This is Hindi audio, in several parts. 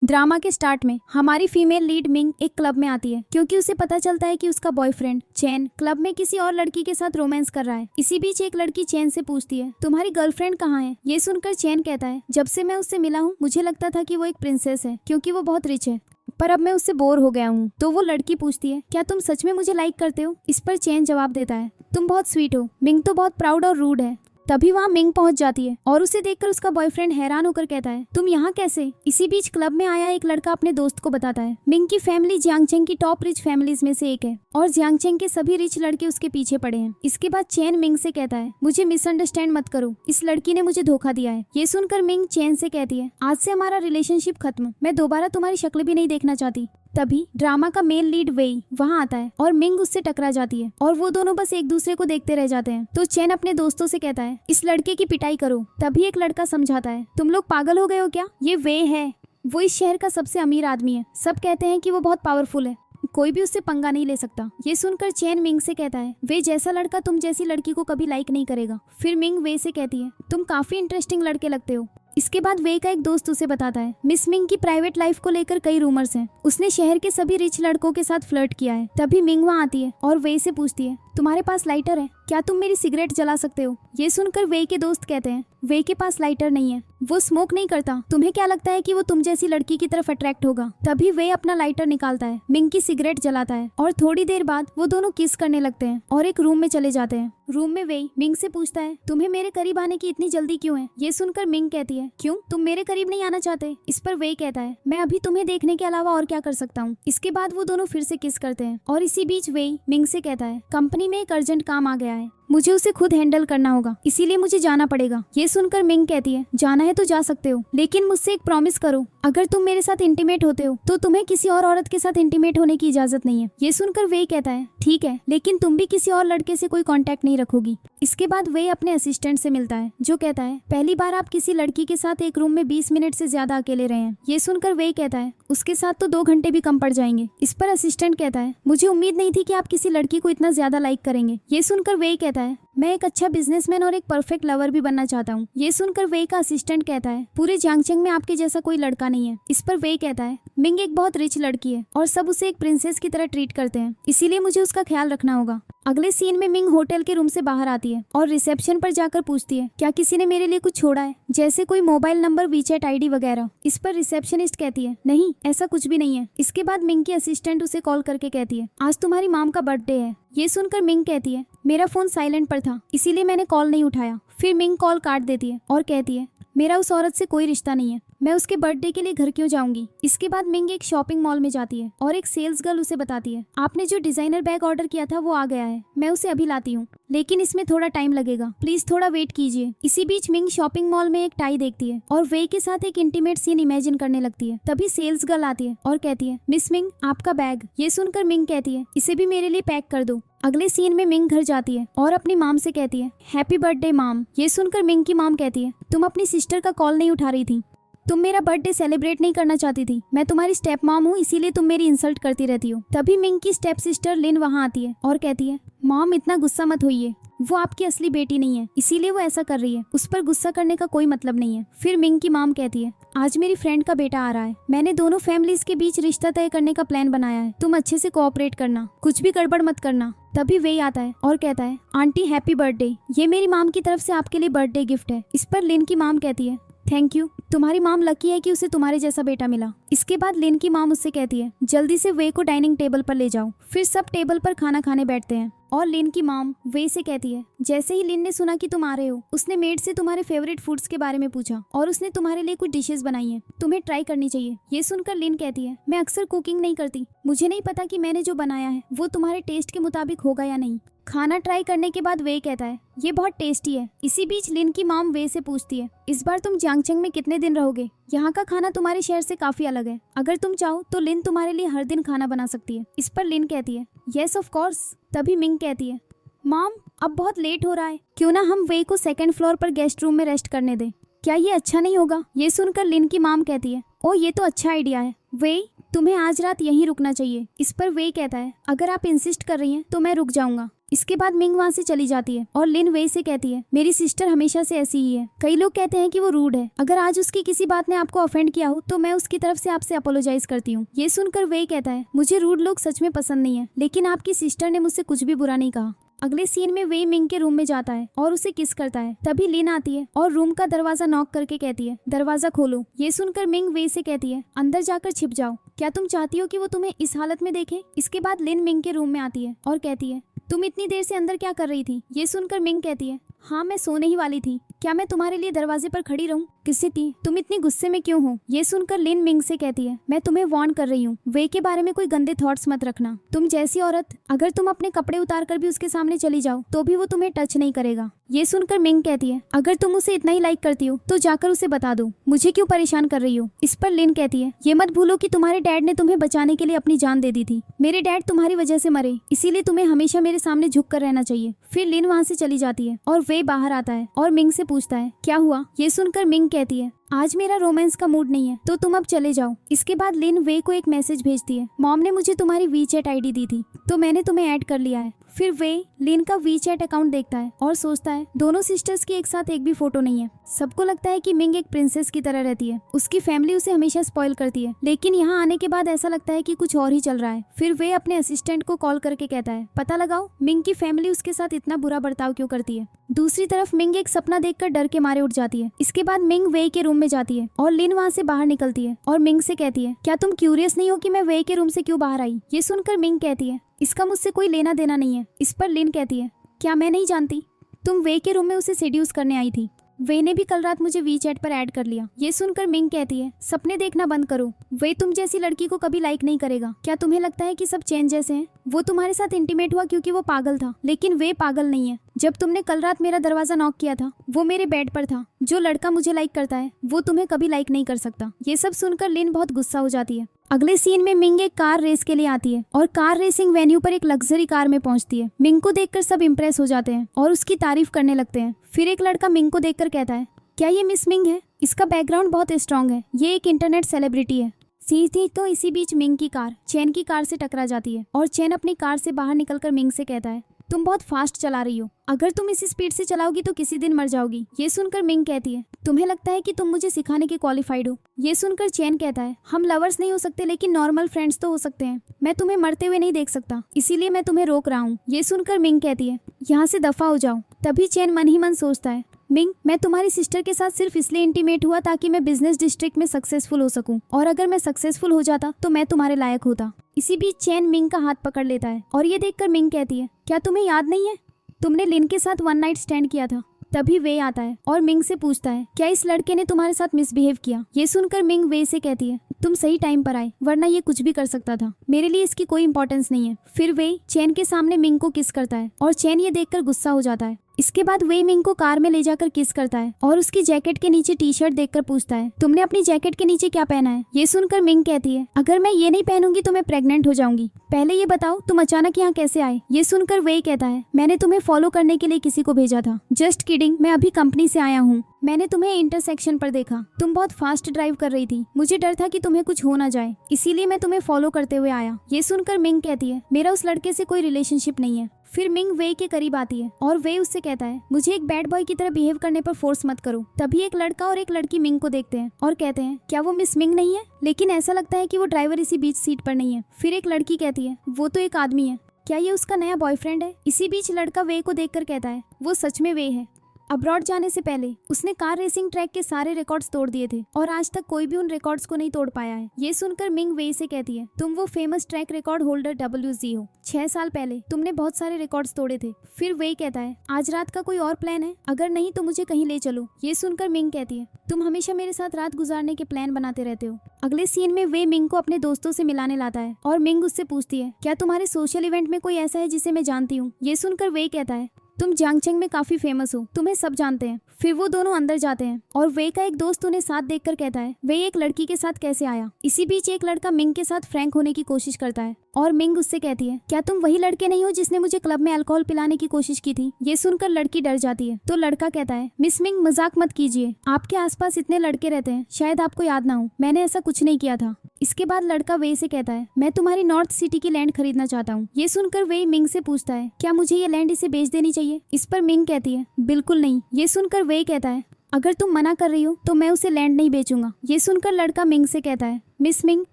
ड्रामा के स्टार्ट में हमारी फीमेल लीड मिंग एक क्लब में आती है क्योंकि उसे पता चलता है कि उसका बॉयफ्रेंड चैन क्लब में किसी और लड़की के साथ रोमांस कर रहा है। इसी बीच एक लड़की चैन से पूछती है, तुम्हारी गर्लफ्रेंड कहाँ है? ये सुनकर चैन कहता है, जब से मैं उससे मिला हूँ मुझे लगता था कि वो एक प्रिंसेस है क्योंकि वो बहुत रिच है, पर अब मैं उससे बोर हो गया हूँ। तो वो लड़की पूछती है, क्या तुम सच में मुझे लाइक करते हो? इस पर चैन जवाब देता है, तुम बहुत स्वीट हो। मिंग तो बहुत प्राउड और रूड है। तभी वहाँ मिंग पहुंच जाती है और उसे देखकर उसका बॉयफ्रेंड हैरान होकर कहता है, तुम यहाँ कैसे? इसी बीच क्लब में आया एक लड़का अपने दोस्त को बताता है, मिंग की फैमिली जियांगचेंग की टॉप रिच फैमिलीज में से एक है और जियांगचेंग के सभी रिच लड़के उसके पीछे पड़े हैं। इसके बाद चैन मिंग से कहता है, मुझे मिसअंडरस्टैंड मत करो, इस लड़की ने मुझे धोखा दिया है। ये सुनकर मिंग चैन से कहती है, आज से हमारा रिलेशनशिप खत्म, मैं दोबारा तुम्हारी शक्ल भी नहीं देखना चाहती। तभी ड्रामा का मेन लीड वेई वहाँ आता है और मिंग उससे टकरा जाती है और वो दोनों बस एक दूसरे को देखते रह जाते हैं। तो चैन अपने दोस्तों से कहता है, इस लड़के की पिटाई करो। तभी एक लड़का समझाता है, तुम लोग पागल हो गए हो क्या? ये वे है, वो इस शहर का सबसे अमीर आदमी है। सब कहते हैं कि वो बहुत पावरफुल है, कोई भी उससे पंगा नहीं ले सकता। ये सुनकर चैन मिंग से कहता है, वे जैसा लड़का तुम जैसी लड़की को कभी लाइक नहीं करेगा। फिर मिंग वे से कहती है, तुम काफी इंटरेस्टिंग लड़के लगते हो। इसके बाद वे का एक दोस्त उसे बताता है, मिस मिंग की प्राइवेट लाइफ को लेकर कई रूमर्स हैं। उसने शहर के सभी रिच लड़कों के साथ फ्लर्ट किया है। तभी मिंग वहाँ आती है और वे से पूछती है, तुम्हारे पास लाइटर है? क्या तुम मेरी सिगरेट जला सकते हो? ये सुनकर वे के दोस्त कहते हैं, वे के पास लाइटर नहीं है, वो स्मोक नहीं करता। तुम्हें क्या लगता है कि वो तुम जैसी लड़की की तरफ अट्रैक्ट होगा? तभी वे अपना लाइटर निकालता है, मिंग की सिगरेट जलाता है और थोड़ी देर बाद वो दोनों किस करने लगते हैं और एक रूम में चले जाते हैं। रूम में वे मिंग से पूछता है, तुम्हें मेरे करीब आने की इतनी जल्दी क्यों है? ये सुनकर मिंग कहती है, क्यों, तुम मेरे करीब नहीं आना चाहते? इस पर वे कहता है, मैं अभी तुम्हें देखने के अलावा और क्या कर सकता हूँ। इसके बाद वो दोनों फिर से किस करते हैं और इसी बीच वे मिंग से कहता है, कंपनी में एक अर्जेंट काम आ गया है, मुझे उसे खुद हैंडल करना होगा, इसीलिए मुझे जाना पड़ेगा। ये सुनकर मिंग कहती है, जाना है तो जा सकते हो, लेकिन मुझसे एक प्रॉमिस करो, अगर तुम मेरे साथ इंटीमेट होते हो तो तुम्हें किसी और औरत के साथ इंटीमेट होने की इजाजत नहीं है। ये सुनकर वे कहता है, ठीक है, लेकिन तुम भी किसी और लड़के से कोई कांटेक्ट नहीं रखोगी। इसके बाद वे अपने असिस्टेंट से मिलता है जो कहता है, पहली बार आप किसी लड़की के साथ एक रूम में 20 मिनट से ज्यादा अकेले रहे हैं। ये सुनकर वे कहता है, उसके साथ तो 2 घंटे भी कम पड़ जाएंगे। इस पर असिस्टेंट कहता है, मुझे उम्मीद नहीं थी कि आप किसी लड़की को इतना ज्यादा लाइक करेंगे। ये सुनकर वे कहता है, मैं एक अच्छा बिजनेसमैन और एक परफेक्ट लवर भी बनना चाहता हूँ। ये सुनकर वे का असिस्टेंट कहता है, पूरे जियांगचेंग में आपके जैसा कोई लड़का नहीं है। इस पर वे कहता है, मिंग एक बहुत रिच लड़की है और सब उसे एक प्रिंसेस की तरह ट्रीट करते हैं, इसीलिए मुझे उसका ख्याल रखना होगा। अगले सीन में मिंग होटल के रूम से बाहर आती है और रिसेप्शन पर जाकर पूछती है, क्या किसी ने मेरे लिए कुछ छोड़ा है, जैसे कोई मोबाइल नंबर, वीचैट आईडी वगैरह? इस पर रिसेप्शनिस्ट कहती है, नहीं, ऐसा कुछ भी नहीं है। इसके बाद मिंग की असिस्टेंट उसे कॉल करके कहती है, आज तुम्हारी मॉम का बर्थडे है। ये सुनकर मिंग कहती है, मेरा फोन साइलेंट पर था इसीलिए मैंने कॉल नहीं उठाया। फिर मिंग कॉल काट देती है और कहती है, मेरा उस औरत से कोई रिश्ता नहीं है, मैं उसके बर्थडे के लिए घर क्यों जाऊंगी। इसके बाद मिंग एक शॉपिंग मॉल में जाती है और एक सेल्स गर्ल उसे बताती है, आपने जो डिजाइनर बैग ऑर्डर किया था वो आ गया है, मैं उसे अभी लाती हूँ, लेकिन इसमें थोड़ा टाइम लगेगा, प्लीज थोड़ा वेट कीजिए। इसी बीच मिंग शॉपिंग मॉल में एक टाई देखती है और वे के साथ एक इंटीमेट सीन इमेजिन करने लगती है। तभी सेल्स गर्ल आती है और कहती है, मिस मिंग, आपका बैग। ये सुनकर मिंग कहती है, इसे भी मेरे लिए पैक कर दो। अगले सीन में मिंग घर जाती है और अपनी मॉम से कहती है, हैप्पी बर्थडे मॉम। ये सुनकर मिंग की मॉम कहती है, तुम अपनी सिस्टर का कॉल नहीं उठा रही थी, तुम मेरा बर्थडे सेलिब्रेट नहीं करना चाहती थी, मैं तुम्हारी स्टेप मॉम हूँ इसीलिए तुम मेरी इंसल्ट करती रहती हो। तभी मिंग की स्टेप सिस्टर लिन वहाँ आती है और कहती है, मॉम इतना गुस्सा मत होइए, वो आपकी असली बेटी नहीं है इसीलिए वो ऐसा कर रही है, उस पर गुस्सा करने का कोई मतलब नहीं है। फिर मिंग की मॉम कहती है, आज मेरी फ्रेंड का बेटा आ रहा है, मैंने दोनों फैमिलीज के बीच रिश्ता तय करने का प्लान बनाया है, तुम अच्छे से कोऑपरेट करना, कुछ भी गड़बड़ मत करना। तभी वे आता है और कहता है, आंटी हैप्पी बर्थडे, ये मेरी मॉम की तरफ से आपके लिए बर्थडे गिफ्ट है। इस पर लिन की मॉम कहती है, थैंक यू, तुम्हारी मॉम लकी है कि उसे तुम्हारे जैसा बेटा मिला। इसके बाद लिन की मॉम उससे कहती है, जल्दी से वे को डाइनिंग टेबल पर ले जाओ। फिर सब टेबल पर खाना खाने बैठते हैं और लिन की मॉम वे से कहती है, जैसे ही लिन ने सुना कि तुम आ रहे हो, उसने मेड से तुम्हारे फेवरेट फूड्स के बारे में पूछा और उसने तुम्हारे लिए कुछ डिशेस बनाई हैं, तुम्हें ट्राई करनी चाहिए। ये सुनकर लिन कहती है, मैं अक्सर कुकिंग नहीं करती, मुझे नहीं पता कि मैंने जो बनाया है वो तुम्हारे टेस्ट के मुताबिक होगा या नहीं। खाना ट्राई करने के बाद वे कहता है, ये बहुत टेस्टी है। इसी बीच लिन की मॉम वे से पूछती है, इस बार तुम जियांगचेंग में कितने दिन रहोगे? यहाँ का खाना तुम्हारे शहर से काफी अलग है, अगर तुम चाहो तो लिन तुम्हारे लिए हर दिन खाना बना सकती है। इस पर लिन कहती है, यस ऑफ कोर्स। तभी मिंग कहती है, मॉम अब बहुत लेट हो रहा है, क्यों ना हम वे को 2nd फ्लोर पर गेस्ट रूम में रेस्ट करने दें, क्या ये अच्छा नहीं होगा? ये सुनकर लिन की मॉम कहती है, ओ ये तो अच्छा आइडिया है, वे तुम्हें आज रात यहीं रुकना चाहिए। इस पर वे कहता है, अगर आप इंसिस्ट कर रही हैं तो मैं रुक जाऊंगा। इसके बाद मिंग वहाँ से चली जाती है और लिन वे से कहती है मेरी सिस्टर हमेशा से ऐसी ही है। कई लोग कहते हैं कि वो रूड है। अगर आज उसकी किसी बात ने आपको ऑफेंड किया हो तो मैं उसकी तरफ से आपसे अपोलोजाइज करती हूँ। ये सुनकर वे कहता है मुझे रूड लोग सच में पसंद नहीं है, लेकिन आपकी सिस्टर ने मुझसे कुछ भी बुरा नहीं कहा। अगले सीन में वे मिंग के रूम में जाता है और उसे किस करता है। तभी लिन आती है और रूम का दरवाजा नॉक करके कहती है दरवाजा खोलो। ये सुनकर मिंग वे से कहती है अंदर जाकर छिप जाओ, क्या तुम चाहती हो कि वो तुम्हें इस हालत में देखे। इसके बाद लिन मिंग के रूम में आती है और कहती है तुम इतनी देर से अंदर क्या कर रही थी। ये सुनकर मिंग कहती है हाँ मैं सोने ही वाली थी, क्या मैं तुम्हारे लिए दरवाजे पर खड़ी रहूं। किससे थी, तुम इतनी गुस्से में क्यों हो। ये सुनकर लिन मिंग से कहती है मैं तुम्हें वार्न कर रही हूँ, वे के बारे में कोई गंदे थॉट्स मत रखना। तुम जैसी औरत अगर तुम अपने कपड़े उतार कर भी उसके सामने चली जाओ तो भी वो तुम्हें टच नहीं करेगा। ये सुनकर मिंग कहती है अगर तुम उसे इतना ही लाइक करती हो तो जाकर उसे बता दो, मुझे क्यों परेशान कर रही हो। इस पर लिन कहती है ये मत भूलो कि तुम्हारे डैड ने तुम्हें बचाने के लिए अपनी जान दे दी थी। मेरे डैड तुम्हारी वजह से मरे, इसीलिए तुम्हें हमेशा मेरे सामने झुक कर रहना चाहिए। फिर लिन वहाँ से चली जाती है और वे बाहर आता है और मिंग से पूछता है क्या हुआ। ये सुनकर मिंग कहती है आज मेरा रोमांस का मूड नहीं है तो तुम अब चले जाओ। इसके बाद लिन वे को एक मैसेज भेजती है मॉम ने मुझे तुम्हारी वीचैट आईडी दी थी तो मैंने तुम्हें ऐड कर लिया है। फिर वे लिन का वीचैट अकाउंट देखता है और सोचता है दोनों सिस्टर्स की एक साथ एक भी फोटो नहीं है। सबको लगता है कि मिंग एक प्रिंसेस की तरह रहती है, उसकी फैमिली उसे हमेशा स्पॉइल करती है, लेकिन यहाँ आने के बाद ऐसा लगता है कि कुछ और ही चल रहा है। फिर वे अपने असिस्टेंट को कॉल करके कहता है पता लगाओ मिंग की फैमिली उसके साथ इतना बुरा बर्ताव क्यों करती है। दूसरी तरफ मिंग एक सपना देखकर डर के मारे उठ जाती है। इसके बाद मिंग वे के रूम में जाती है और लिन वहाँ से बाहर निकलती है और मिंग से कहती है क्या तुम क्यूरियस नहीं हो कि मैं वे के रूम से क्यों बाहर आई। ये सुनकर मिंग कहती है इसका मुझसे कोई लेना देना नहीं है। इस पर लिन कहती है क्या मैं नहीं जानती, तुम वे के रूम में उसे सेड्यूस करने आई थी, वे ने भी कल रात मुझे वीचैट पर ऐड कर लिया। ये सुनकर मिंग कहती है सपने देखना बंद करो, वे तुम जैसी लड़की को कभी लाइक नहीं करेगा। क्या तुम्हें लगता है कि सब चेन जैसे हैं। वो तुम्हारे साथ इंटीमेट हुआ क्योंकि वो पागल था, लेकिन वे पागल नहीं है। जब तुमने कल रात मेरा दरवाजा नॉक किया था वो मेरे बेड पर था। जो लड़का मुझे लाइक करता है वो तुम्हें कभी लाइक नहीं कर सकता। ये सब सुनकर लिन बहुत गुस्सा हो जाती है। अगले सीन में मिंग एक कार रेस के लिए आती है और कार रेसिंग वेन्यू पर एक लग्जरी कार में पहुंचती है। मिंग को देखकर सब इम्प्रेस हो जाते हैं और उसकी तारीफ करने लगते हैं। फिर एक लड़का मिंग को देखकर कहता है क्या ये मिस मिंग है, इसका बैकग्राउंड बहुत स्ट्रांग है, ये एक इंटरनेट सेलिब्रिटी है। सीधी तो इसी बीच मिंग की कार चैन की कार से टकरा जाती है और चैन अपनी कार से बाहर निकलकर मिंग से कहता है तुम बहुत फास्ट चला रही हो, अगर तुम इसी स्पीड से चलाओगी तो किसी दिन मर जाओगी। ये सुनकर मिंग कहती है तुम्हें लगता है कि तुम मुझे सिखाने के क्वालिफाइड हो। ये सुनकर चैन कहता है हम लवर्स नहीं हो सकते लेकिन नॉर्मल फ्रेंड्स तो हो सकते हैं, मैं तुम्हें मरते हुए नहीं देख सकता इसीलिए मैं तुम्हें रोक रहा हूँ। ये सुनकर मिंग कहती है यहाँ से दफा हो जाओ। तभी चैन मन ही मन सोचता है मिंग मैं तुम्हारी सिस्टर के साथ सिर्फ इसलिए इंटीमेट हुआ ताकि मैं बिजनेस डिस्ट्रिक्ट में सक्सेसफुल हो सकूं, और अगर मैं सक्सेसफुल हो जाता तो मैं तुम्हारे लायक होता। इसी बीच चैन मिंग का हाथ पकड़ लेता है और ये देखकर मिंग कहती है क्या तुम्हें याद नहीं है तुमने लिन के साथ वन नाइट स्टैंड किया था। तभी वे आता है और मिंग से पूछता है क्या इस लड़के ने तुम्हारे साथ मिसबिहेव किया। ये सुनकर मिंग वे से कहती है तुम सही टाइम पर आए, वरना ये कुछ भी कर सकता था, मेरे लिए इसकी कोई इंपॉर्टेंस नहीं है। फिर वे चैन के सामने मिंग को किस करता है और चैन ये देखकर गुस्सा हो जाता है। इसके बाद वे मिंग को कार में ले जाकर किस करता है और उसकी जैकेट के नीचे टी शर्ट देखकर पूछता है तुमने अपनी जैकेट के नीचे क्या पहना है। ये सुनकर मिंग कहती है अगर मैं ये नहीं पहनूंगी तो मैं प्रेग्नेंट हो जाऊंगी, पहले ये बताओ तुम अचानक यहाँ कैसे आए। ये सुनकर वे कहता है मैंने तुम्हें फॉलो करने के लिए किसी को भेजा था। जस्ट किडिंग, मैं अभी कंपनी से आया हूँ। मैंने तुम्हें इंटरसेक्शन पर देखा, तुम बहुत फास्ट ड्राइव कर रही थी, मुझे डर था कि तुम्हें कुछ हो ना जाए, इसीलिए मैं तुम्हें फॉलो करते हुए आया। ये सुनकर मिंग कहती है मेरा उस लड़के से कोई रिलेशनशिप नहीं है। फिर मिंग वे के करीब आती है और वे उससे कहता है मुझे एक बैड बॉय की तरह बिहेव करने पर फोर्स मत करो। तभी एक लड़का और एक लड़की मिंग को देखते हैं और कहते हैं क्या वो मिस मिंग नहीं है, लेकिन ऐसा लगता है कि वो ड्राइवर इसी बीच सीट पर नहीं है। फिर एक लड़की कहती है वो तो एक आदमी है, क्या ये उसका नया बॉयफ्रेंड है। इसी बीच लड़का वे को देखकर कहता है वो सच में वे है। अब्रॉड जाने से पहले उसने कार रेसिंग ट्रैक के सारे रिकॉर्ड्स तोड़ दिए थे और आज तक कोई भी उन रिकॉर्ड्स को नहीं तोड़ पाया है। ये सुनकर मिंग वे से कहती है तुम वो famous track record holder WZ हो, 6 साल पहले तुमने बहुत सारे रिकॉर्ड्स तोड़े थे। फिर वे कहता है आज रात का कोई और प्लान है, अगर नहीं तो मुझे कहीं ले चलो। ये सुनकर मिंग कहती है तुम हमेशा मेरे साथ रात गुजारने के प्लान बनाते रहते हो। अगले सीन में वे मिंग को अपने दोस्तों से मिलाने लाता है और मिंग उससे पूछती है क्या तुम्हारे सोशल इवेंट में कोई ऐसा है जिसे मैं जानती हूँ। ये सुनकर वे कहता है तुम जांगचेंग में काफी फेमस हो, तुम्हें सब जानते हैं। फिर वो दोनों अंदर जाते हैं और वे का एक दोस्त उन्हें साथ देखकर कहता है वे एक लड़की के साथ कैसे आया। इसी बीच एक लड़का मिंग के साथ फ्रैंक होने की कोशिश करता है और मिंग उससे कहती है क्या तुम वही लड़के नहीं हो जिसने मुझे क्लब में अल्कोहल पिलाने की कोशिश की थी। ये सुनकर लड़की डर जाती है तो लड़का कहता है मिस मिंग मजाक मत कीजिए, आपके आसपास इतने लड़के रहते हैं, शायद आपको याद ना हो, मैंने ऐसा कुछ नहीं किया था। इसके बाद लड़का वे से कहता है, मैं तुम्हारी नॉर्थ सिटी की लैंड खरीदना चाहता हूँ। ये सुनकर वे मिंग से पूछता है, क्या मुझे ये लैंड इसे बेच देनी चाहिए? इस पर मिंग कहती है, बिल्कुल नहीं। ये सुनकर वे कहता है, अगर तुम मना कर रही हो तो मैं उसे लैंड नहीं बेचूंगा। ये सुनकर लड़का मिंग से कहता है, मिस मिंग,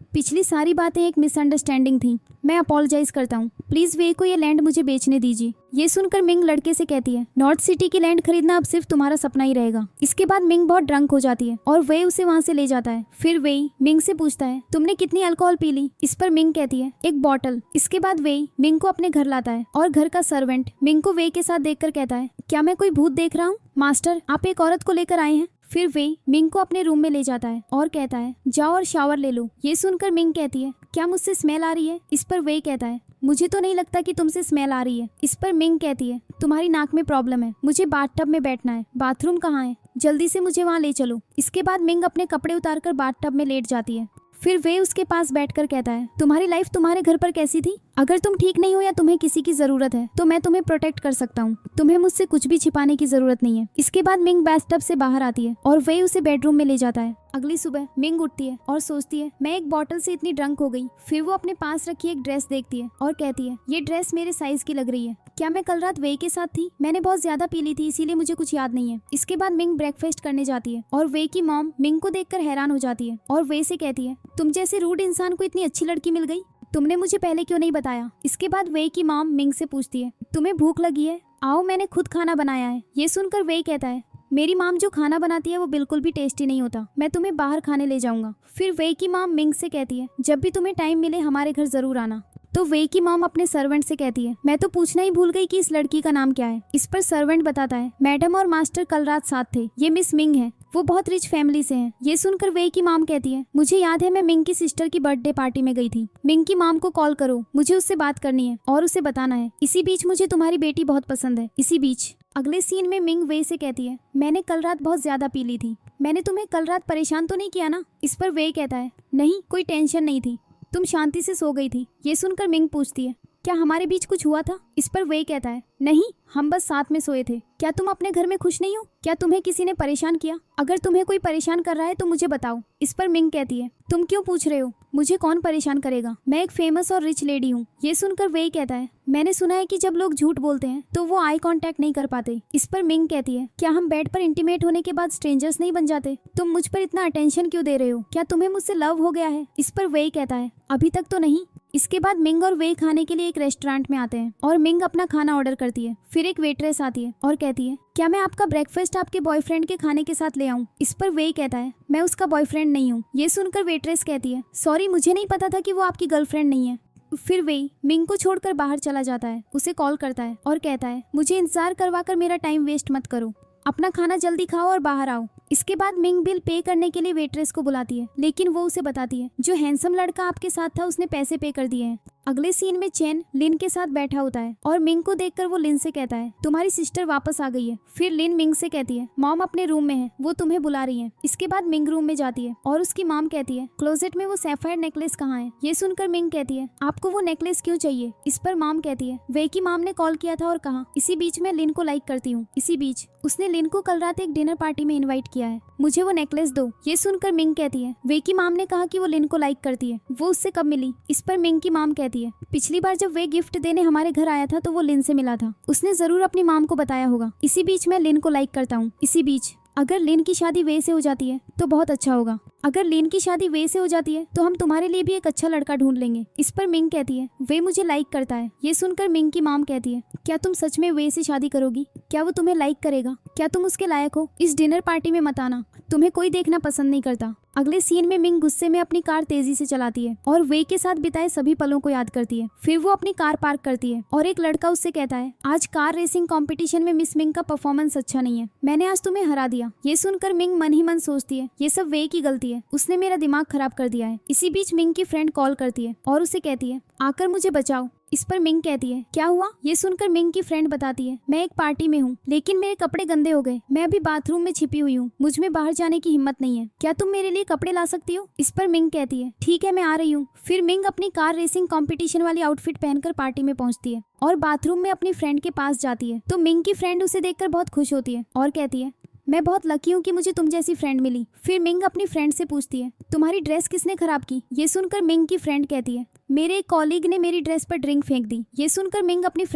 पिछली सारी बातें एक मिसअंडरस्टैंडिंग थी। मैं अपोलोजाइज करता हूँ। प्लीज वे को ये लैंड मुझे बेचने दीजिए। ये सुनकर मिंग लड़के से कहती है, नॉर्थ सिटी की लैंड खरीदना अब सिर्फ तुम्हारा सपना ही रहेगा। इसके बाद मिंग बहुत ड्रंक हो जाती है और वे उसे वहाँ से ले जाता है। फिर वे मिंग से पूछता है, तुमने कितनी अल्कोहल पी ली? इस पर मिंग कहती है, एक बॉटल। इसके बाद वे मिंग को अपने घर लाता है और घर का सर्वेंट मिंग को वे के साथ देखकर कहता है, क्या मैं कोई भूत देख रहा हूँ? मास्टर, आप एक औरत को लेकर आए हैं। फिर वे मिंग को अपने रूम में ले जाता है और कहता है, जाओ और शावर ले लो। ये सुनकर मिंग कहती है, क्या मुझसे स्मेल आ रही है? इस पर वे कहता है, मुझे तो नहीं लगता कि तुमसे स्मेल आ रही है। इस पर मिंग कहती है, तुम्हारी नाक में प्रॉब्लम है, मुझे बाथटब में बैठना है। बाथरूम कहाँ है? जल्दी से मुझे वहाँ ले चलो। इसके बाद मिंग अपने कपड़े उतारकर बाथटब में लेट जाती है। फिर वे उसके पास बैठकर कहता है, तुम्हारी लाइफ तुम्हारे घर पर कैसी थी? अगर तुम ठीक नहीं हो या तुम्हें किसी की जरूरत है तो मैं तुम्हें प्रोटेक्ट कर सकता हूँ। तुम्हें मुझसे कुछ भी छिपाने की जरूरत नहीं है। इसके बाद मिंग बाथटब से बाहर आती है और वे उसे बेडरूम में ले जाता है। अगली सुबह मिंग उठती है और सोचती है, मैं एक बॉटल से इतनी ड्रंक हो गई। फिर वो अपने पास रखी एक ड्रेस देखती है और कहती है, ये ड्रेस मेरे साइज की लग रही है। क्या मैं कल रात वे के साथ थी? मैंने बहुत ज्यादा पी ली थी, इसीलिए मुझे कुछ याद नहीं है। इसके बाद मिंग ब्रेकफास्ट करने जाती है और वे की मॉम मिंग को देखकर हैरान हो जाती है और वे से कहती है, तुम जैसे रूड इंसान को इतनी अच्छी लड़की मिल गई, तुमने मुझे पहले क्यों नहीं बताया? इसके बाद वे की मॉम मिंग से पूछती है, तुम्हें भूख लगी है? आओ, मैंने खुद खाना बनाया है। ये सुनकर वे कहता है, मेरी माम जो खाना बनाती है वो बिल्कुल भी टेस्टी नहीं होता, मैं तुम्हें बाहर खाने ले जाऊंगा। फिर वे की मॉम मिंग से कहती है, जब भी तुम्हें टाइम मिले हमारे घर जरूर आना। तो वे की मॉम अपने सर्वेंट से कहती है, मैं तो पूछना ही भूल गई कि इस लड़की का नाम क्या है। इस पर सर्वेंट बताता है, मैडम और मास्टर कल रात साथ थे, ये मिस मिंग है, वो बहुत रिच फैमिली से हैं। ये सुनकर वे की मॉम कहती है, मुझे याद है मैं मिंग की सिस्टर की बर्थडे पार्टी में गई थी। मिंग की मॉम को कॉल करो, मुझे उससे बात करनी है और उसे बताना है। इसी बीच मुझे तुम्हारी बेटी बहुत पसंद है। इसी बीच अगले सीन में मिंग वे से कहती है, मैंने कल रात बहुत ज्यादा पी ली थी, मैंने तुम्हें कल रात परेशान तो नहीं किया ना? इस पर वे कहता है, नहीं, कोई टेंशन नहीं थी, तुम शांति से सो गई थी। ये सुनकर मिंग पूछती है, क्या हमारे बीच कुछ हुआ था? इस पर वे कहता है, नहीं, हम बस साथ में सोए थे। क्या तुम अपने घर में खुश नहीं हो? क्या तुम्हें किसी ने परेशान किया? अगर तुम्हें कोई परेशान कर रहा है तो मुझे बताओ। इस पर मिंग कहती है, तुम क्यों पूछ रहे हो? मुझे कौन परेशान करेगा? मैं एक फेमस और रिच लेडी हूँ। ये सुनकर वे कहता है, मैंने सुना है कि जब लोग झूठ बोलते हैं तो वो आई कांटेक्ट नहीं कर पाते। इस पर मिंग कहती है, क्या हम बेड पर इंटीमेट होने के बाद स्ट्रेंजर्स नहीं बन जाते? तुम मुझ पर इतना अटेंशन क्यों दे रहे हो? क्या तुम्हें मुझसे लव हो गया है? इस पर वे कहता है, अभी तक तो नहीं। इसके बाद मिंग और वे खाने के लिए एक रेस्टोरेंट में आते हैं और मिंग अपना खाना ऑर्डर करती है। फिर एक वेट्रेस आती है और कहती है, क्या मैं आपका ब्रेकफास्ट आपके बॉयफ्रेंड के खाने के साथ ले आऊं? इस पर वे कहता है, मैं उसका बॉयफ्रेंड नहीं हूँ। ये सुनकर वेट्रेस कहती है, सॉरी, मुझे नहीं पता था कि वो आपकी गर्लफ्रेंड नहीं है। फिर वे मिंग को छोड़कर बाहर चला जाता है, उसे कॉल करता है और कहता है, मुझे इंतजार करवाकर मेरा टाइम वेस्ट मत करो, अपना खाना जल्दी खाओ और बाहर आओ। इसके बाद मिंग बिल पे करने के लिए वेट्रेस को बुलाती है, लेकिन वो उसे बताती है, जो हैंडसम लड़का आपके साथ था उसने पैसे पे कर दिए हैं। अगले सीन में चेन लिन के साथ बैठा होता है और मिंग को देखकर वो लिन से कहता है, तुम्हारी सिस्टर वापस आ गई है। फिर लिन मिंग से कहती है, मॉम अपने रूम में है, वो तुम्हें बुला रही है। इसके बाद मिंग रूम में जाती है और उसकी मॉम कहती है, क्लोजेट में वो सैफायर नेकलेस कहाँ है? ये सुनकर मिंग कहती है, आपको वो नेकलेस क्यों चाहिए? इस पर मॉम कहती है, वे की मॉम ने कॉल किया था और कहा। इसी बीच मैं लिन को लाइक करती हूँ। इसी बीच उसने लिन को कल रात एक डिनर पार्टी में इन्वाइट किया है, मुझे वो नेकलेस दो। ये सुनकर मिंग कहती है, वे की मॉम ने कहा कि वो लिन को लाइक करती है, वो उससे कब मिली? इस पर मिंग की मॉम कहती है, पिछली बार जब वे गिफ्ट देने हमारे घर आया था तो वो लिन से मिला था, उसने जरूर अपनी मॉम को बताया होगा। इसी बीच मैं लिन को लाइक करता हूँ। इसी बीच अगर लिन की शादी वे से हो जाती है तो बहुत अच्छा होगा। अगर लिन की शादी वे से हो जाती है तो हम तुम्हारे लिए भी एक अच्छा लड़का ढूंढ लेंगे। इस पर मिंग कहती है, वे मुझे लाइक करता है। ये सुनकर मिंग की मॉम कहती है, क्या तुम सच में वे से शादी करोगी? क्या वो तुम्हें लाइक करेगा? क्या तुम उसके लायक हो? इस डिनर पार्टी में मत आना, तुम्हें कोई देखना पसंद नहीं करता। अगले सीन में मिंग गुस्से में अपनी कार तेजी से चलाती है और वे के साथ बिताए सभी पलों को याद करती है। फिर वो अपनी कार पार्क करती है और एक लड़का उससे कहता है, आज कार रेसिंग कंपटीशन में मिस मिंग का परफॉर्मेंस अच्छा नहीं है, मैंने आज तुम्हें हरा दिया। ये सुनकर मिंग मन ही मन सोचती है, ये सब वे की गलती है, उसने मेरा दिमाग खराब कर दिया है। इसी बीच मिंग की फ्रेंड कॉल करती है और उसे कहती है, आकर मुझे बचाओ। इस पर मिंग कहती है, क्या हुआ? ये सुनकर मिंग की फ्रेंड बताती है, मैं एक पार्टी में हूँ लेकिन मेरे कपड़े गंदे हो गए, मैं अभी बाथरूम में छिपी हुई हूँ, मुझ में बाहर जाने की हिम्मत नहीं है, क्या तुम मेरे लिए कपड़े ला सकती हो? इस पर मिंग कहती है, ठीक है, मैं आ रही हूँ। फिर मिंग अपनी कार रेसिंग कंपटीशन वाली आउटफिट पहनकर पार्टी में पहुंचती है और बाथरूम में अपनी फ्रेंड के पास जाती है। तो मिंग की फ्रेंड उसे देखकर बहुत खुश होती है और कहती है, मैं बहुत लकी हूँ कि मुझे तुम जैसी फ्रेंड मिली। फिर मिंग अपनी फ्रेंड से पूछती है, तुम्हारी ड्रेस किसने खराब की? ये सुनकर मिंग की फ्रेंड कहती है, मेरे एक कॉलीग ने मेरी ड्रेस पर ड्रिंक फेंक दी। ये सुनकर मिंग अपनी